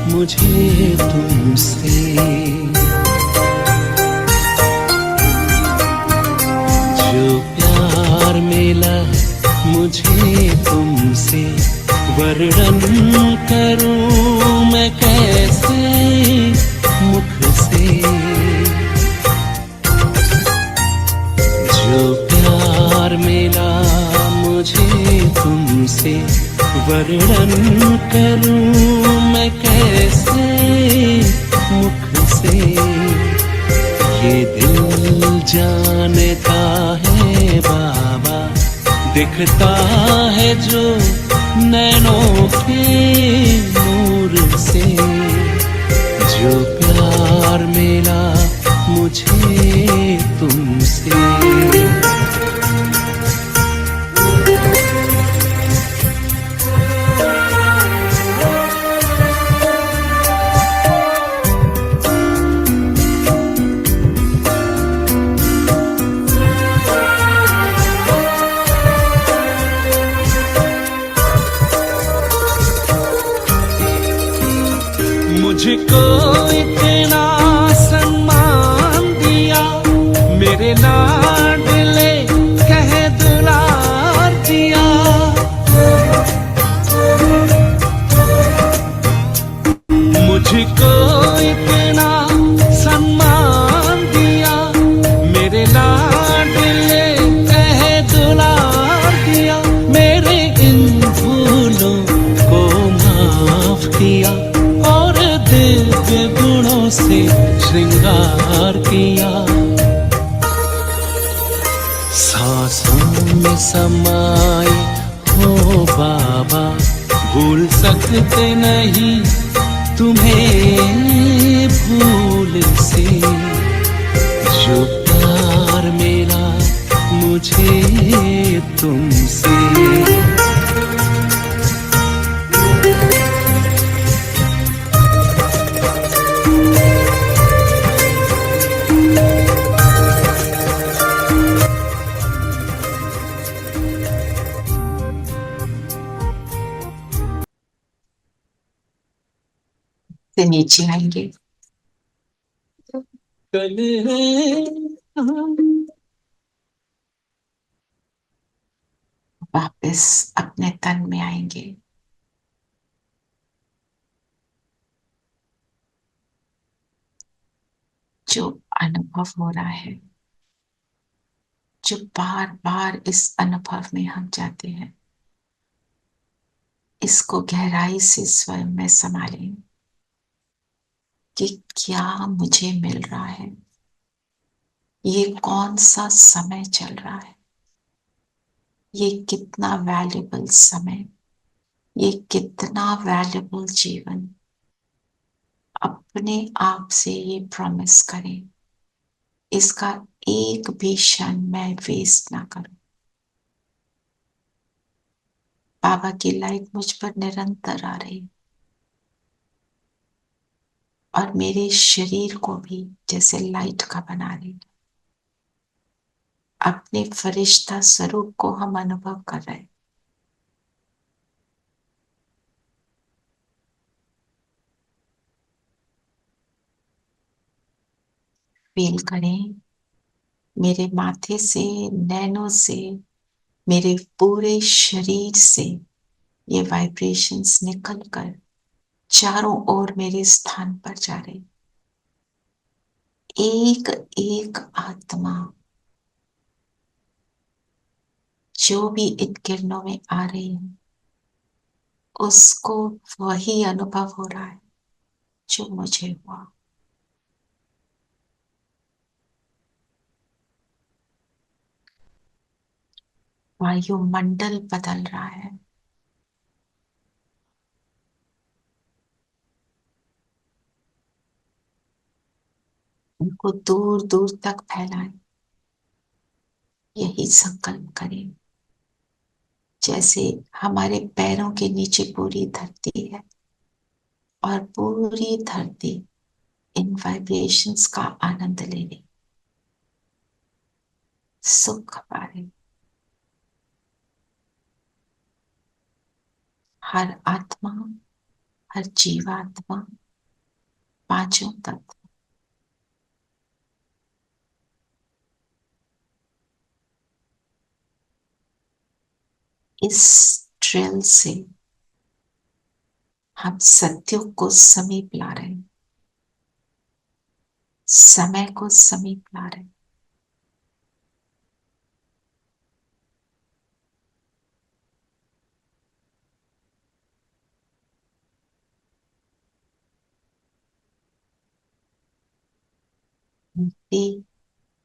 मुझे तुमसे, जो प्यार मिला मुझे तुमसे, वर्णन करूं मैं कैसे मुख से। जो प्यार मिला मुझे तुमसे, वर्णन करूं मैं कैसे मुख से। ये दिल जानता है बाबा, दिखता है जो नैनों के नूर से। जो प्यार मिला मुझे तुमसे। मुझको इतना सम्मान दिया, मेरे लाडले कह दुलार दिया। मुझको इतना सम्मान दिया, मेरे लाडले कह दुलार दिया। मेरे इन भूलों को माफ किया और दिव्य गुणों से श्रृंगार किया। सांसों में समाए हो बाबा, भूल सकते नहीं तुम्हें भूल से। जो प्यार मिला मुझे तुमसे। से नीचे आएंगे, वापस अपने तन में आएंगे। जो अनुभव हो रहा है, जो बार बार इस अनुभव में हम जाते हैं, इसको गहराई से स्वयं में संभालें कि क्या मुझे मिल रहा है, ये कौन सा समय चल रहा है, ये कितना वैल्यूबल समय, ये कितना वैल्यूबल जीवन। अपने आप से ये प्रॉमिस करें, इसका एक भी क्षण मैं वेस्ट ना करूं। बाबा की लाइट मुझ पर निरंतर आ रही और मेरे शरीर को भी जैसे लाइट का बना रही। अपने फरिश्ता स्वरूप को हम अनुभव कर रहे हैं। फील करें मेरे माथे से, नैनों से, मेरे पूरे शरीर से ये वाइब्रेशंस निकलकर चारों ओर मेरे स्थान पर जा रहे। एक एक आत्मा जो भी इन किरणों में आ रही है, उसको वही अनुभव हो रहा है जो मुझे हुआ। वायुमंडल बदल रहा है। उनको दूर दूर तक फैलाएं। यही संकल्प करें। जैसे हमारे पैरों के नीचे पूरी धरती है और पूरी धरती इन वाइब्रेशंस का आनंद ले रही, सुख पा रही। हर आत्मा, हर जीवात्मा, पांचों तत्व इस ड्रिल से हम सत्युग को समीप ला रहे हैं, समय को समीप ला रहे हैं। मिट्टी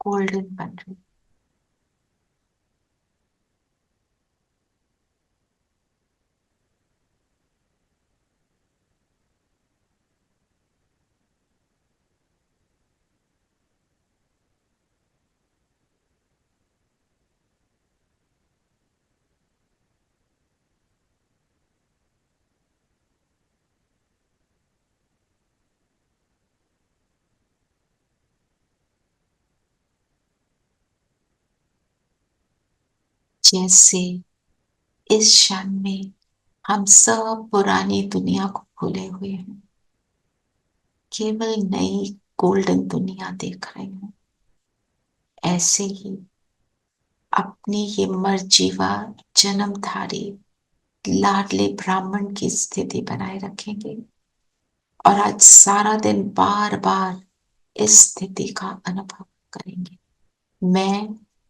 गोल्डन बन रही, जैसे इस क्षण में हम सब पुरानी दुनिया को भूले हुए हैं, केवल नई गोल्डन दुनिया देख रहे हैं। ऐसे ही अपनी ये मर्जीवा जन्मधारी लाडले ब्राह्मण की स्थिति बनाए रखेंगे और आज सारा दिन बार बार इस स्थिति का अनुभव करेंगे। मैं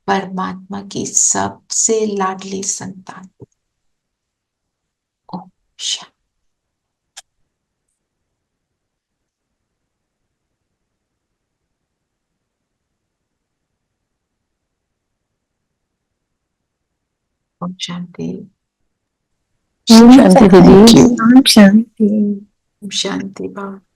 परमात्मा की सबसे लाडली संतान। ओम शांति। ओम शांति। शांति दीदी। शांति। शांति बाबा।